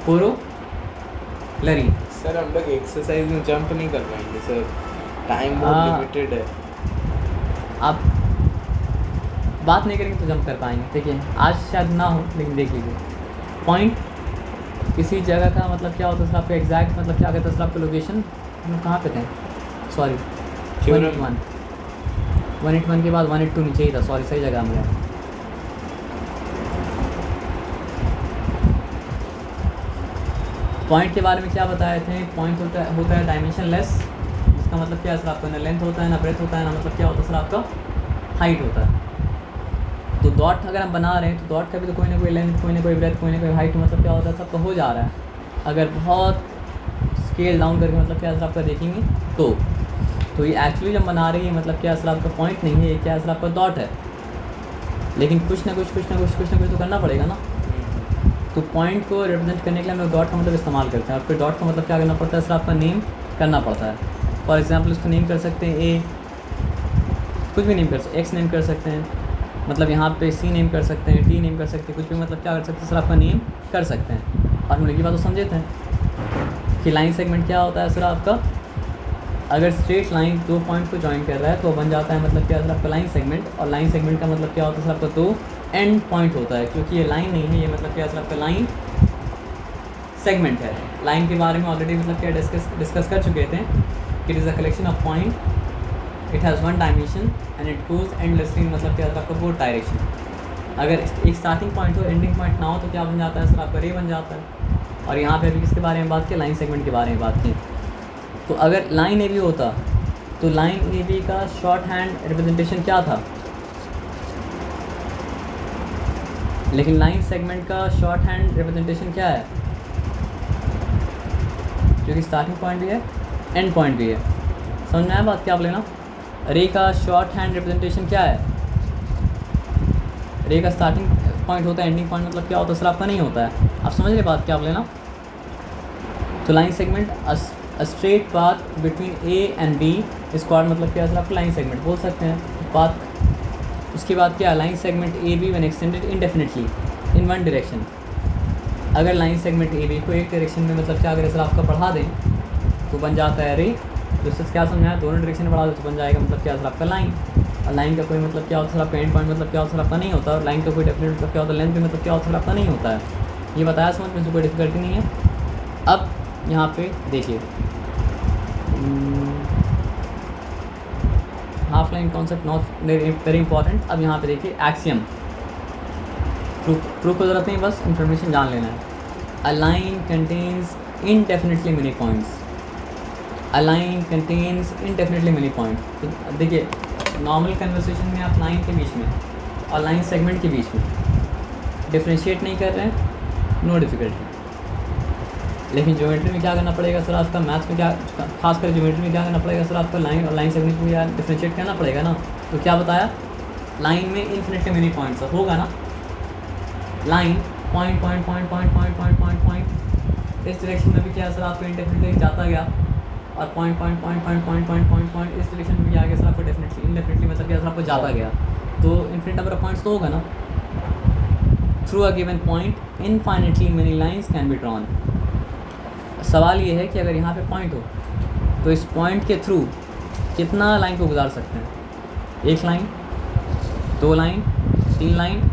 कोरोलरी। सर हम लोग एक्सरसाइज में जंप नहीं कर पाएंगे सर, टाइम बहुत लिमिटेड है। आप बात नहीं करेंगे तो जंप कर पाएंगे, देखिए आज शायद ना हो लेकिन देख लीजिए। पॉइंट किसी जगह का मतलब क्या होता है सर आपका एग्जैक्ट मतलब क्या कहता है सर आपका लोकेशन, हम कहाँ पे थे, सॉरी 181 के बाद 182 नीचे ही था, सॉरी सही जगह में। पॉइंट के बारे में क्या बताए थे, पॉइंट होता है डायमेंशन लेस, जिसका मतलब क्या है सर आपका ना लेंथ होता है ना ब्रेथ होता है ना मतलब क्या होता है सर आपका हाइट होता है। तो डॉट अगर हम बना रहे हैं तो डॉट का भी तो कोई ना कोई लेंथ, कोई ना कोई ब्रेथ, कोई ना कोई हाइट मतलब क्या होता है सबका हो जा रहा है। अगर बहुत स्केल डाउन करके मतलब क्या सर आपका देखेंगे तो ये एक्चुअली जब बना रही है मतलब क्या सर आपका पॉइंट नहीं है, ये क्या सर आपका डॉट है। लेकिन कुछ ना कुछ तो करना पड़ेगा ना। तो पॉइंट को रिप्रेजेंट करने के लिए हम लोग डॉट का मतलब इस्तेमाल करते हैं, और फिर डॉट का मतलब क्या करना पड़ता है सर आपका नेम करना पड़ता है। फॉर एग्जांपल इसको नेम कर सकते हैं ए, कुछ भी नेम कर सकते, एक्स नेम कर सकते हैं, मतलब यहाँ पे सी नेम कर सकते हैं, टी नेम कर सकते हैं, कुछ भी मतलब क्या कर सकते हैं सर आपका नेम कर सकते हैं। और हम लोग ये बात तो समझे थे कि लाइन सेगमेंट क्या होता है सर आपका, अगर स्ट्रेट लाइन दो पॉइंट को ज्वाइन कर रहा है तो बन जाता है मतलब क्या सर आपका लाइन सेगमेंट। और लाइन सेगमेंट का मतलब क्या होता है सर आपका दो एंड पॉइंट होता है, क्योंकि ये लाइन नहीं है, ये मतलब क्या सर आपका लाइन सेगमेंट है। लाइन के बारे में ऑलरेडी मतलब क्या डिस्कस कर चुके थे कि it is a collection of point it has one dimension and it goes endlessly, मतलब क्या आपका बोथ डायरेक्शन। अगर एक स्टार्टिंग पॉइंट हो एंडिंग पॉइंट ना हो तो क्या बन जाता है सर आपका रे बन जाता है। और यहाँ पे अभी किसके बारे में बात की, लाइन सेगमेंट के बारे में बात की। तो अगर लाइन ए बी होता तो लाइन ए बी का शॉर्ट हैंड रिप्रेजेंटेशन क्या था, लेकिन लाइन सेगमेंट का शॉर्ट हैंड रिप्रेजेंटेशन क्या है, क्योंकि स्टार्टिंग पॉइंट भी है एंड पॉइंट भी है। समझ में आया बात क्या आप लेना। रे का शॉर्ट हैंड रिप्रेजेंटेशन क्या है, रे का स्टार्टिंग पॉइंट होता है, एंडिंग पॉइंट मतलब क्या होता है सर आपका नहीं होता है। आप समझ रहे बात क्या आप लेना। तो line segment a straight path between A and B is called, मतलब क्या सर आपका लाइन सेगमेंट बोल सकते हैं पाथ। उसके बाद क्या, line segment a b when extended indefinitely in one direction. अगर लाइन सेगमेंट ए बी को एक डायरेक्शन में मतलब क्या अगर सर आपका बढ़ा दें तो बन जाता है रे। तो इससे क्या समझाया, दोनों डायरेक्शन में बढ़ा दे तो बन जाएगा मतलब क्या सर आपका लाइन। और लाइन का कोई मतलब क्या होता है सर आपका एंड पॉइंट मतलब क्या होता है सर आपका नहीं होता। और लाइन का कोई डेफिनेट मतलब क्या होता है, लेंथ भी मतलब क्या होता है सर आपका नहीं होता है। ये बताया समझ में, कोई डिफिकल्टी नहीं है। अब यहाँ पे देखिए half line concept not very important. अब यहाँ पे देखिए एक्सियम, प्रूफ को ज़रूरत नहीं, बस इंफॉर्मेशन जान लेना है। A line contains indefinitely many points, a line contains indefinitely many point. तो देखिए नॉर्मल कन्वर्सेशन में आप लाइन के बीच में और लाइन सेगमेंट के बीच में डिफ्रेंशिएट नहीं कर रहे हैं, नो डिफ़िकल्टी। लेकिन ज्योमेट्री में क्या करना पड़ेगा सर आपका, मैथ्स में क्या, खासकर ज्योमेट्री में क्या करना पड़ेगा सर आपका, लाइन और लाइन सेगमेंट में क्या डिफ्रेंशिएट करना पड़ेगा ना। तो क्या बताया, लाइन में इन्फिनिटली मेनी पॉइंट्स होगा ना, line point point point point point point point point इस डायरेक्शन में भी क्या सर आपको इनडेफिनेटली जाता गया, और point point point point point point point point इस डायरेक्शन में भी आ गया सर आपको डेफिनेटली इनडेफिनेटली मतलब क्या सर आपको जाता गया। तो इन्फिनिट नंबर ऑफ पॉइंट्स तो होगा ना। Through a given point infinitely many lines can be drawn. सवाल ये है कि अगर यहाँ पे पॉइंट हो तो इस पॉइंट के थ्रू कितना लाइन को गुजार सकते हैं, एक लाइन, दो लाइन, तीन लाइन।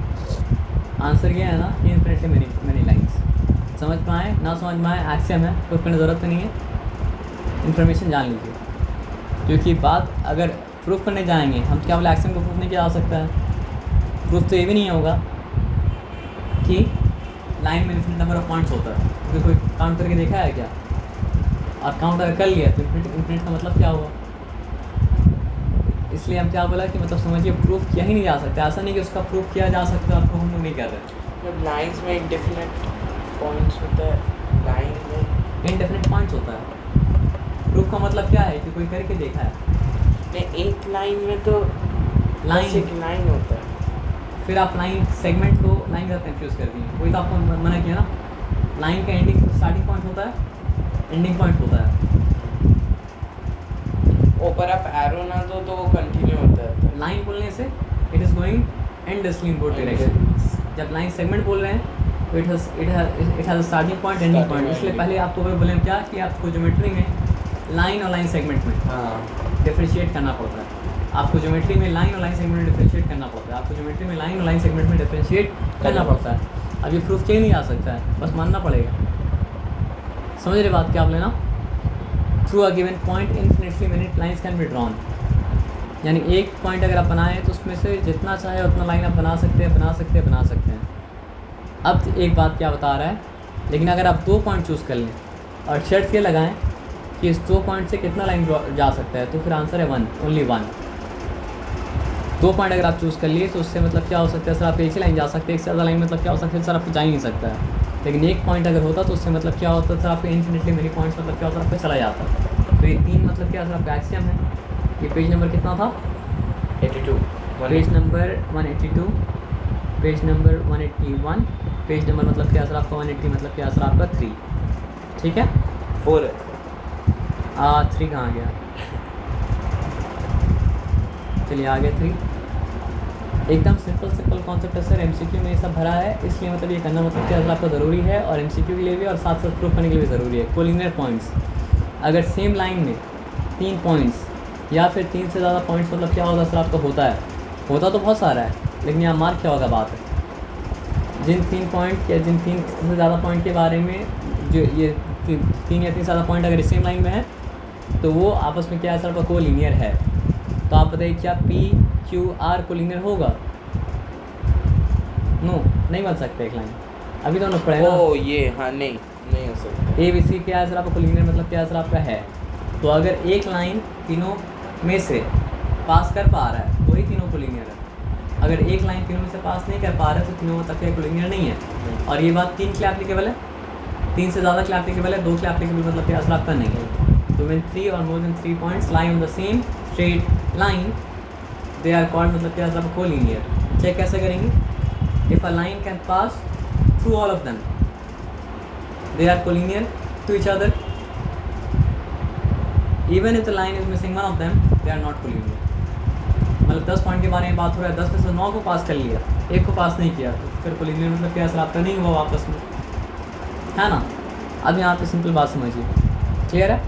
आंसर ये है ना कि इन्फिनिटली मेनी लाइन्स। समझ में आए ना समझ में आए, एक्सियम है, प्रूफ करने ज़रूरत नहीं है, इन्फॉर्मेशन जान लीजिए। क्योंकि बात अगर प्रूफ करने जाएंगे हम, क्या बोले एक्सियम को प्रूफ नहीं किया जा सकता है। प्रूफ तो ये भी नहीं होगा कि लाइन में इन्फिनिट नंबर ऑफ पॉइंट्स होता है, क्योंकि कोई काउंट करके देखा है क्या, और काउंट अगर कर लिया तो इन्फिनिट का मतलब क्या हुआ। इसलिए हम क्या बोला कि मतलब समझिए प्रूफ किया ही नहीं जा सकता। ऐसा नहीं कि उसका प्रूफ किया जा सकता, आपको हम लोग नहीं कर रहे। जब लाइंस में इंडेफिनिट पॉइंट्स होता है, लाइन में इनडेफिनिट पॉइंट्स होता है। प्रूफ का मतलब क्या है कि कोई करके देखा है। नहीं, एक लाइन में तो लाइन एक लाइन होता है, फिर आप लाइन सेगमेंट को लाइन का कंफ्यूज कर दिए, वही तो आपको मना किया ना। लाइन का एंडिंग स्टार्टिंग पॉइंट होता है, एंडिंग पॉइंट होता है। ऊपर आप एरो ना दो तो वो कंटिन्यू होता है। लाइन बोलने से it is going endlessly in both direction. जब लाइन सेगमेंट बोल रहे हैं तो it has starting point ending point. इसलिए पहले आपको वो बोले क्या कि आपको ज्योमेट्री में लाइन और लाइन सेगमेंट में हाँ, डिफ्रेंशिएट करना पड़ता है। आपको ज्योमेट्री में लाइन और लाइन सेगमेंट में डिफ्रेंशिएट करना पड़ता है। आपको ज्योमेट्री में लाइन और लाइन सेगमेंट में डिफ्रेंशिएट करना पड़ता है। अब ये प्रूफ किया नहीं जा सकता है, बस मानना पड़ेगा। समझ रहे बात क्या आप लेना। Through a given point infinitely many lines can be drawn. यानी एक पॉइंट अगर आप बनाएं तो उसमें से जितना चाहे उतना लाइन आप बना सकते हैं। अब एक बात क्या बता रहा है, लेकिन अगर आप दो पॉइंट चूज़ कर लें और शर्त ये लगाएं कि इस दो पॉइंट से कितना लाइन जा सकता है, तो फिर आंसर है वन, ओनली वन। दो पॉइंट अगर आप चूज़ कर लिए तो उससे मतलब क्या हो सकता है सर, आप एक ही लाइन जा सकते हैं, एक से ज़्यादा लाइन मतलब क्या हो सकता है सर, आपको जा ही नहीं सकता है। लेकिन एक पॉइंट अगर होता तो उससे मतलब क्या होता है सर, आपको इन्फिनिटली मेनी पॉइंट्स मतलब क्या होता है, आपको चला जाता। तो ये तीन मतलब क्या सर आपका एक्सियम है। ये पेज नंबर कितना था, 82, page number 182, page number 181, page number मतलब क्या सर आपका 180 मतलब क्या सर आपका 3। ठीक है, 4 है। 3 कहाँ गया, चलिए आ गया 3। एकदम सिंपल कॉन्सेप्ट है सर, एमसीक्यू में ये सब भरा है, इसलिए मतलब ये करना मतलब क्या सर आपका ज़रूरी है, और एमसीक्यू के लिए भी और साथ साथ प्रूफ करने के लिए भी ज़रूरी है। कोलिनियर पॉइंट्स, अगर सेम लाइन में 3 पॉइंट्स या फिर 3 से ज़्यादा पॉइंट्स मतलब क्या होगा सर आपका होता तो बहुत सारा है, लेकिन यहाँ मार्क क्या होगा बात है। जिन 3 पॉइंट या जिन 3 से ज़्यादा पॉइंट के बारे में जो ये 3 या 3 से ज़्यादा पॉइंट अगर सेम लाइन में है तो वो आपस में क्या है सर आपका कोलिनियर है। तो आप बताइए क्या पी क्यू आर कोलिनियर होगा? नो, नहीं बन सकता एक लाइन, अभी तो हमने पढ़ेगा। ओ ये हाँ, नहीं हो सकता। ए बी सी क्या आंसर आपका कोलिनियर मतलब क्या आंसर आपका है? तो अगर एक लाइन तीनों में से पास कर पा रहा है तो ही तीनों कोलिनियर है। अगर एक लाइन तीनों में से पास नहीं कर पा रहा है तो तीनों मतलब क्या कोलिनियर नहीं है। और ये बात 3 के लिए एप्लीकेबल है, 3 से ज़्यादा के लिए एप्लीकेबल है, 2 के लिए एप्लीकेबल मतलब क्या आंसर आपका नहीं है। तो व्हेन 3 और more than 3 points lie on the same straight line they are called मतलब क्या आंसर आपका कोलिनियर। चेक कैसे करेंगे? If a line can pass through all of them they are collinear to each other, even if the line is missing one of them they are not collinear। मतलब 10 पॉइंट के बारे में बात हो रहा है, 10 में से 9 को पास कर लिया, एक को पास नहीं किया, तो फिर कोलिनियर मतलब क्या आंसर आपका नहीं हुआ वापस में, है ना। अब यहाँ पे सिंपल बात समझिए, क्लियर है?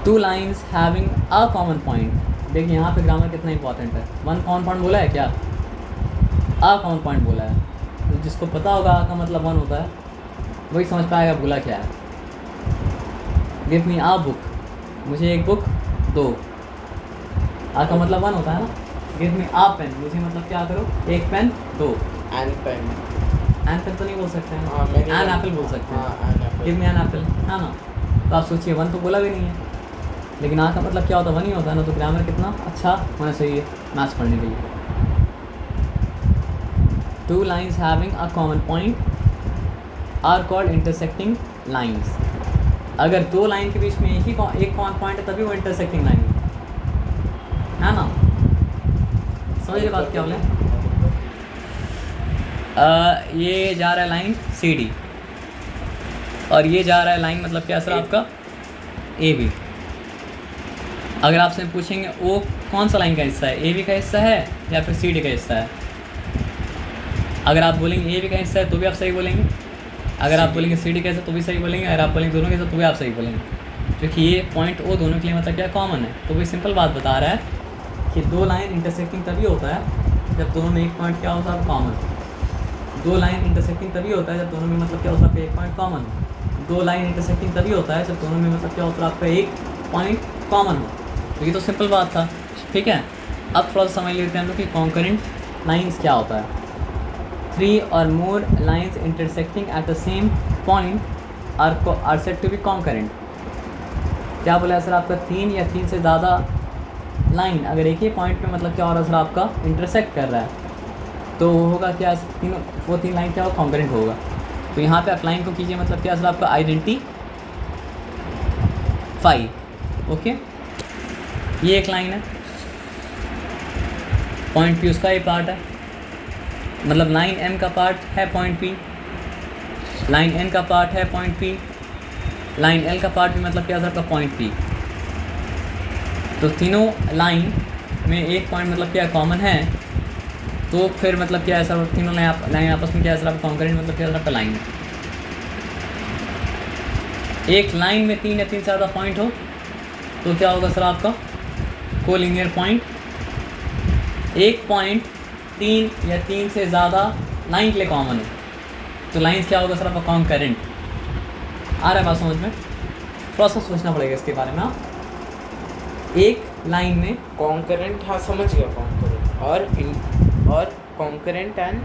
2 lines having a common point, देखिए यहाँ पे ग्रामर कितना इंपॉर्टेंट है। 1 कॉमन पॉइंट बोला है क्या? अ कॉमन पॉइंट बोला है, तो जिसको पता होगा आ का मतलब 1 होता है वही समझ पाएगा बोला क्या है। गिव मी आ बुक, मुझे एक बुक दो, आ का मतलब 1 होता है ना। गिव मी आ पेन, मुझे मतलब क्या करो एक पेन दो। एन पेन, एन पेन तो नहीं बोल सकते हैं, हाँ, मैंने एन एप्पल बोल सकते हैं। हाँ, an apple. Give me an apple, है ना। तो आप सोचिए 1 तो बोला भी नहीं है, लेकिन आ का मतलब क्या होता है 1 ही होता है ना। तो ग्रामर कितना अच्छा होना चाहिए मैथ्स पढ़ने के लिए। 2 lines having a common point are called intersecting lines. अगर 2 लाइन के बीच में एक कॉमन पॉइंट है तभी वो इंटरसेक्टिंग लाइन है ना। समझिए बात क्या बोले? ये जा रहा है लाइन सी डी और ये जा रहा है लाइन मतलब क्या सर आपका ए बी। अगर आपसे पूछेंगे वो कौन सा लाइन का हिस्सा है, ए बी का हिस्सा है या फिर सी डी का हिस्सा है? अगर आप बोलेंगे ए बी का हिस्सा है तो भी आप सही बोलेंगे, अगर आप बोलेंगे सी डी का हिस्सा तो भी सही बोलेंगे, अगर आप बोलेंगे दोनों के हिस्सा तो भी आप सही बोलेंगे, क्योंकि ये पॉइंट वो दोनों के लिए मतलब क्या कॉमन है। तो वही सिंपल बात बता रहा है कि 2 लाइन इंटरसेक्टिंग तभी होता है जब दोनों में एक पॉइंट क्या होता है कॉमन। 2 लाइन इंटरसेक्टिंग तभी होता है जब दोनों में मतलब क्या होता है एक पॉइंट कॉमन हो। 2 लाइन इंटरसेक्टिंग तभी होता है जब दोनों में मतलब क्या होता है आपका एक पॉइंट कॉमन हो। तो ये तो सिंपल बात था, ठीक है। अब थोड़ा सा समझ लेते हैं हम लोग कि कॉन्करेंट लाइन्स क्या होता है। 3 or more lines intersecting at the same point are said to be concurrent। क्या बोला है सर आपका 3 या 3 से ज़्यादा लाइन अगर एक ही पॉइंट पे मतलब क्या हो रहा है सर आपका इंटरसेक्ट कर रहा है तो वो होगा क्या तीनों, वो 3 लाइन क्या होगा कॉन्करेंट होगा। तो यहाँ पे आप लाइन को कीजिए मतलब क्या सर आपका आइडेंटिफाई। ओके, ये एक लाइन है, पॉइंट पी उसका ही पार्ट है, मतलब लाइन एम का पार्ट है पॉइंट पी, लाइन एन का पार्ट है पॉइंट पी, लाइन एल का पार्ट भी मतलब क्या आपका पॉइंट पी। तो तीनों लाइन में एक पॉइंट मतलब क्या कॉमन है, तो फिर मतलब क्या है सर तीनों लाइन आपस में क्या है सर आपका कॉन्करेंट मतलब क्या है आपका लाइन। एक लाइन में 3 या 3 से ज़्यादा पॉइंट हो तो क्या होगा सर आपका कोलिनियर पॉइंट। एक पॉइंट 3 या 3 से ज़्यादा लाइन के लिए कॉमन है तो लाइन्स क्या होगा सर आपका कॉन्करेंट। आ रहा है बात समझ में? थोड़ा सा सोचना पड़ेगा इसके बारे में। आप एक लाइन में कॉन्करेंट, हाँ समझ गया कॉन्करेंट और कॉन्करेंट एंड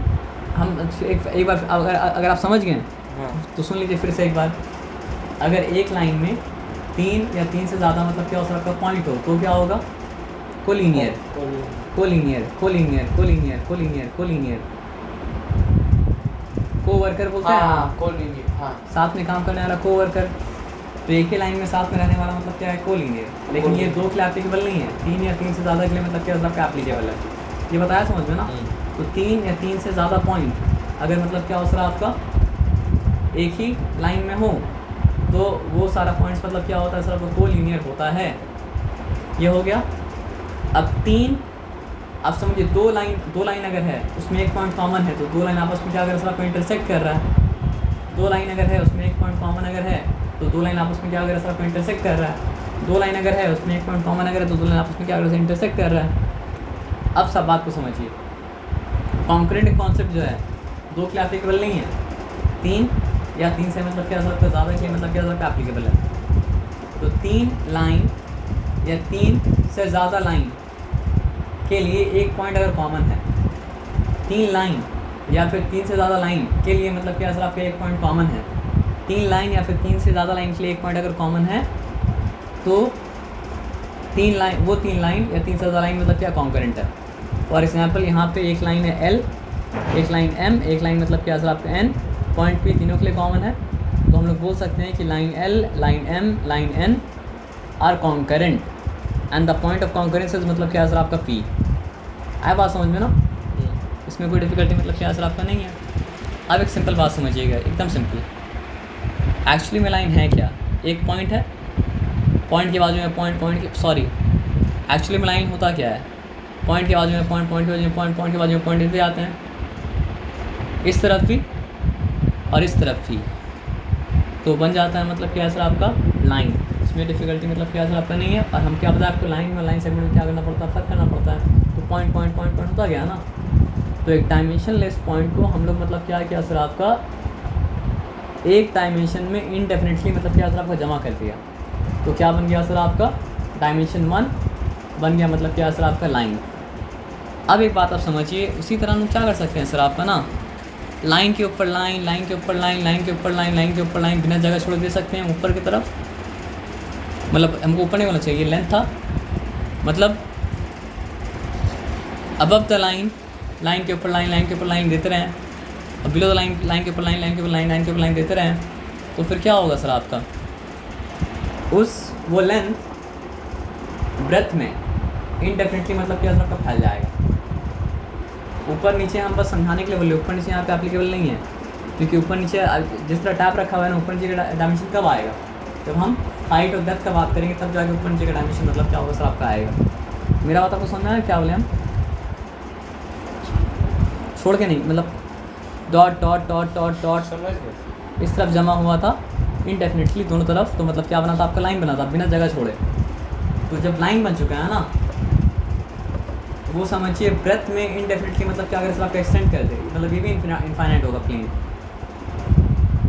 हम एक बार अगर आप समझ गए हाँ तो सुन लीजिए फिर से एक बार। अगर एक लाइन में 3 या 3 से ज़्यादा मतलब क्या हो सर आपका पॉइंट हो तो क्या होगा collinear, collinear, collinear, collinear, collinear, collinear. Co-worker बोलते हैं हाँ कोलिनियर, हाँ साथ में काम करने वाला कोवर्कर। तो एक ही लाइन में साथ में रहने वाला मतलब क्या है कोलिनियर। लेकिन ये 2 के लिए एप्लीकेबल नहीं है, 3 या 3 से ज़्यादा के लिए मतलब क्या आपका एप्लीकेबल है। ये बताया समझ में ना। तो 3 या 3 से ज़्यादा पॉइंट अगर मतलब क्या हो सर आपका एक ही लाइन में हो तो वो सारा पॉइंट्स मतलब क्या होता है सर आपका कोलिनियर होता है। ये हो गया। अब 3 आप समझिए 2 लाइन अगर है उसमें एक पॉइंट कॉमन है तो 2 लाइन आपस में क्या अगर सर आपको इंटरसेक्ट कर रहा है। 2 लाइन अगर है उसमें एक पॉइंट कॉमन अगर है तो 2 लाइन आपस में क्या अगर सर आपको इंटरसेक्ट कर रहा है। 2 लाइन अगर है उसमें एक पॉइंट कॉमन अगर है तो 2 लाइन आपस में क्या अगर इंटरसेक्ट कर रहा है। अब सब बात को समझिए। कॉन्करेंट कॉन्सेप्ट जो है 2 के लिए एप्लीकेबल नहीं है, 3 या 3 से मतलब क्या सर ज़्यादा के लिए मतलब क्या सर एप्लीकेबल है। तो 3 लाइन या 3 से ज़्यादा लाइन के लिए एक पॉइंट अगर कॉमन है, 3 लाइन या फिर 3 से ज़्यादा लाइन के लिए मतलब क्या सर आपका एक पॉइंट कॉमन है, 3 लाइन या फिर 3 से ज़्यादा लाइन के लिए एक पॉइंट अगर कॉमन है तो 3 लाइन या 3 से ज़्यादा लाइन मतलब क्या कॉन्करेंट है। फॉर एग्जाम्पल यहाँ पे एक लाइन है L, एक लाइन M, एक लाइन मतलब क्या सर आपका N, पॉइंट P तीनों के लिए कॉमन है, तो हम लोग बोल सकते हैं कि line L, line M, line N are concurrent and the point of concurrence मतलब क्या सर आपका P। आया बात समझ में ना, इसमें कोई डिफिकल्टी मतलब क्या सर आपका नहीं है। अब एक सिंपल बात समझिएगा, एकदम सिंपल। एक्चुअली में लाइन है क्या, एक पॉइंट है, पॉइंट के बाजू में एक्चुअली में लाइन होता क्या है, पॉइंट के बाजू में पॉइंट के बाजू में पॉइंट के बाजू में पॉइंट देते आते हैं, इस तरफ भी और इस तरफ भी, तो बन जाता है मतलब क्या सर आपका लाइन। इसमें डिफिकल्टी मतलब क्या सर आपका नहीं है। और हम क्या पता है आपको लाइन में लाइन सेगमेंट में क्या करना पड़ता है, फर्क करना पड़ता है, तो पॉइंट होता गया ना। तो एक डायमेंशनलेस पॉइंट को हम लोग मतलब क्या सर आपका एक डायमेंशन में इनडेफिनेटली मतलब क्या सर आपका जमा कर दिया, तो क्या बन गया सर आपका डायमेंशन 1 बन गया मतलब क्या सर आपका लाइन। अब एक बात आप समझिए, उसी तरह हम क्या कर सकते हैं सर आपका ना, लाइन के ऊपर लाइन, लाइन के ऊपर लाइन, लाइन के ऊपर लाइन, लाइन के ऊपर लाइन बिना जगह छोड़ दे सकते हैं ऊपर की तरफ। मतलब हमको ऊपर नहीं होना चाहिए, लेंथ था मतलब अबव द लाइन, लाइन के ऊपर लाइन, लाइन के ऊपर लाइन देते रहें, और बिलो द लाइन, लाइन के ऊपर लाइन, लाइन के ऊपर लाइन, लाइन के ऊपर लाइन देते रहें, तो फिर क्या होगा सर आपका वो लेंथ ब्रेथ में इनडेफिनेटली मतलब क्या सर आपका फैल जाएगा। ऊपर नीचे हम बस समझाने के लिए बोले, ऊपर नीचे यहाँ पे एप्लीकेबल नहीं है, क्योंकि ऊपर नीचे जिस तरह टैप रखा हुआ है ना, ऊपर नीचे का डायमेंशन कब आएगा, जब हम हाइट और डेप्थ का बात करेंगे तब जाके ऊपर नीचे का डायमेंशन मतलब क्या होगा सर आपका आएगा। मेरा बात आपको समझना है, क्या बोले हम छोड़ के नहीं, मतलब dot dot dot dot dot समझ गए। इस तरफ जमा हुआ था इनडेफिनेटली दोनों तरफ, तो मतलब क्या बना था आपका लाइन बना था बिना जगह छोड़े। तो जब लाइन बन चुका है ना, वो समझिए ब्रेथ में इनडेफिनेटली मतलब क्या अगर सर आपका एक्सटेंड कर दे, मतलब ये भी इनफाइनाइट होगा प्लेन,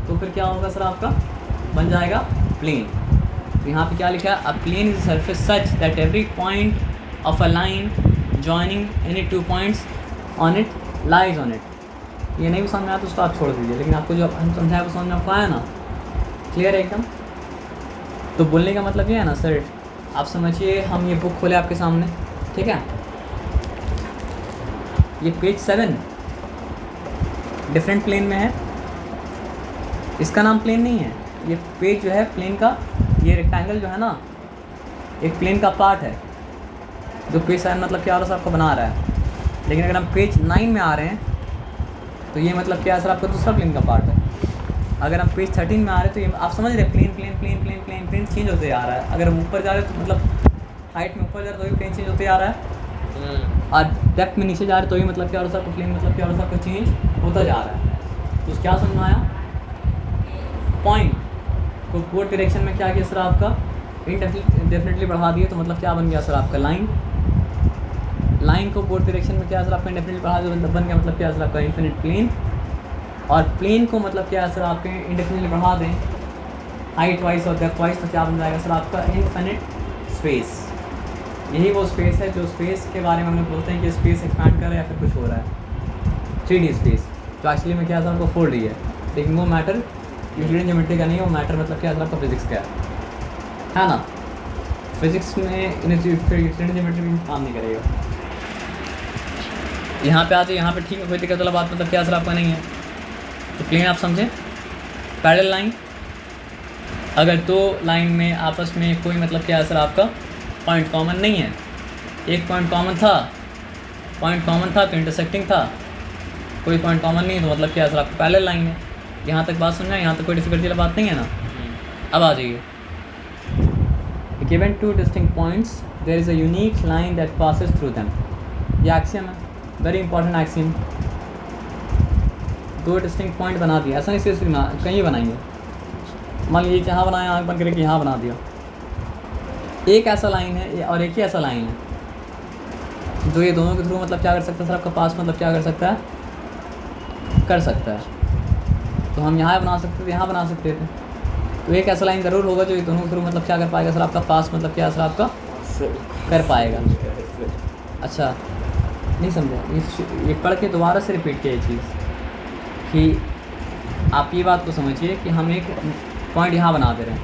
तो फिर क्या होगा सर आपका बन जाएगा प्लेन। तो यहाँ पे क्या लिखा है, a plane is surface such that every point of a line joining any 2 points on it lies on it. ये नहीं भी समझ में आया तो उसको आप छोड़ दीजिए, लेकिन आपको जो हम समझाया वो समझ में आपको आया ना, क्लियर है एकदम। तो बोलने का मतलब ये है ना सर, आप समझिए हम ये बुक खोले आपके सामने, ठीक है, ये पेज 7 डिफरेंट प्लेन में है, इसका नाम प्लेन नहीं है, ये पेज जो है प्लेन का, ये रेक्टेंगल जो है ना एक प्लेन का पार्ट है जो पेज 7 मतलब क्या सर आपका बना रहा है। लेकिन अगर हम पेज 9 में आ रहे हैं तो ये मतलब क्या है सर आपका दूसरा प्लेन का पार्ट है। अगर हम पेज 13 में आ रहे हैं तो ये आप समझ रहे हैं plane plane plane plane plane plane change होते आ रहा है। अगर हम ऊपर जा रहे हैं तो मतलब हाइट में ऊपर जा रहे तो भी प्लेन चेंज होते आ रहा है, और डेप्थ में नीचे जा रहे तो भी मतलब क्या हो रहा है, प्लेन मतलब क्या हो रहा है, चेंज होता जा रहा है। तो क्या समझ में आया, पॉइंट को बोर्ड डायरेक्शन में क्या किया सर आपका इंडेफिनेटली बढ़ा दिए, तो मतलब क्या बन गया सर आपका लाइन। लाइन को बोर्ड डायरेक्शन में क्या सर आपका इंडेफिनेटली बढ़ा दिया, बन गया मतलब क्या सर आपका इन्फिनिट प्लेन। और प्लेन को मतलब क्या सर आपके इंडेफिनेटली बढ़ा दें हाइट वाइज और डेप्थ वाइज, तो क्या बन जाएगा सर आपका इन्फिनिट स्पेस। यही वो स्पेस है जो स्पेस के बारे में हम लोग बोलते हैं कि स्पेस एक्सपैंड कर रहा है या फिर कुछ हो रहा है, 3D स्पेस, जो एक्चुअली में क्या था हमको 4D है। लेकिन वो मैटर यूक्लिडियन ज्योमेट्री का नहीं है, वो मैटर मतलब क्या था आपका फिजिक्स का है ना। फिजिक्स में यूक्लिडियन ज्योमेट्री भी काम नहीं करेगा। यहाँ पे आते यहाँ पे ठीक है, कोई दिक्कत वाला बात मतलब क्या सर आपका नहीं है। तो प्लेन आप समझें, पैरेलल लाइन, अगर 2 लाइन में आपस में कोई मतलब क्या सर आपका पॉइंट कॉमन नहीं है, एक पॉइंट कॉमन था तो इंटरसेक्टिंग था, कोई पॉइंट कॉमन नहीं है तो मतलब क्या सर आपका पैरेलल लाइन है। यहाँ तक बात समझना है, यहाँ तक कोई डिफिकल्टी वाला बात नहीं है ना। अब आ जाइए, given 2 distinct points there is a unique line that passes through them. ये एक्सियम है, very important axiom. 2 distinct point बना दिया, ऐसा नहीं सिर्फ कहीं बनाएंगे, मान लीजिए यहाँ बनाया, आँख बंद करके यहाँ बना दिया। एक ऐसा लाइन है और एक ही ऐसा लाइन है जो ये दोनों के थ्रू मतलब क्या कर सकता है सर आपका पास मतलब क्या कर सकता है, कर सकता है। तो हम यहाँ बना सकते थे, यहाँ बना सकते थे। तो एक ऐसा लाइन ज़रूर होगा जो ये दोनों के थ्रू मतलब क्या कर पाएगा सर आपका पास मतलब क्या सर आपका सर कर पाएगा। सर अच्छा नहीं समझा, ये पढ़ के दोबारा से रिपीट किया ये चीज़ कि आप ये बात को समझिए कि हम एक पॉइंट यहाँ बना दे रहे हैं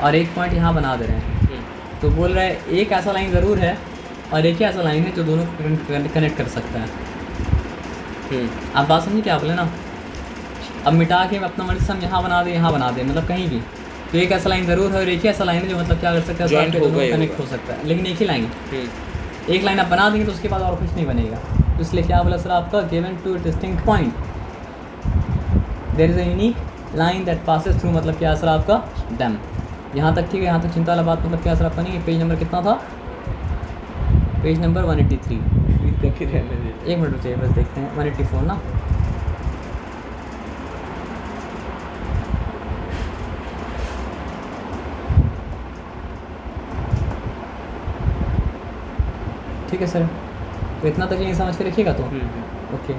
और एक पॉइंट यहाँ बना दे रहे हैं, तो बोल रहा है एक ऐसा लाइन ज़रूर है और एक ही ऐसा लाइन है जो दोनों कनेक्ट कर सकता है। आप बात समझिए क्या बोले ना। अब मिटा के अपना मर्जी से हम यहाँ बना दें, यहाँ बना दें, मतलब कहीं भी, तो एक ऐसा लाइन ज़रूर है और एक ही ऐसा लाइन है जो मतलब क्या कर सकता है, Joint होगा ही कनेक्ट होगा। हो सकता है, लेकिन एक ही लाइन, एक लाइन आप बना देंगे तो उसके बाद और कुछ नहीं बनेगा। तो इसलिए क्या बोला सर आपका, given two distinct point there is a unique line that passes through, मतलब क्या सर आपका डैम। यहाँ तक ठीक है, यहाँ तक चिंता वाला बात, मतलब क्या सर आपका नहीं। पेज नंबर कितना था, पेज नंबर 183। तक ही रहने दीजिए। एक मिनट रुकिए बस देखते हैं, 184 ना। ठीक है सर, तो इतना तक नहीं समझ के रखिएगा तो ओके।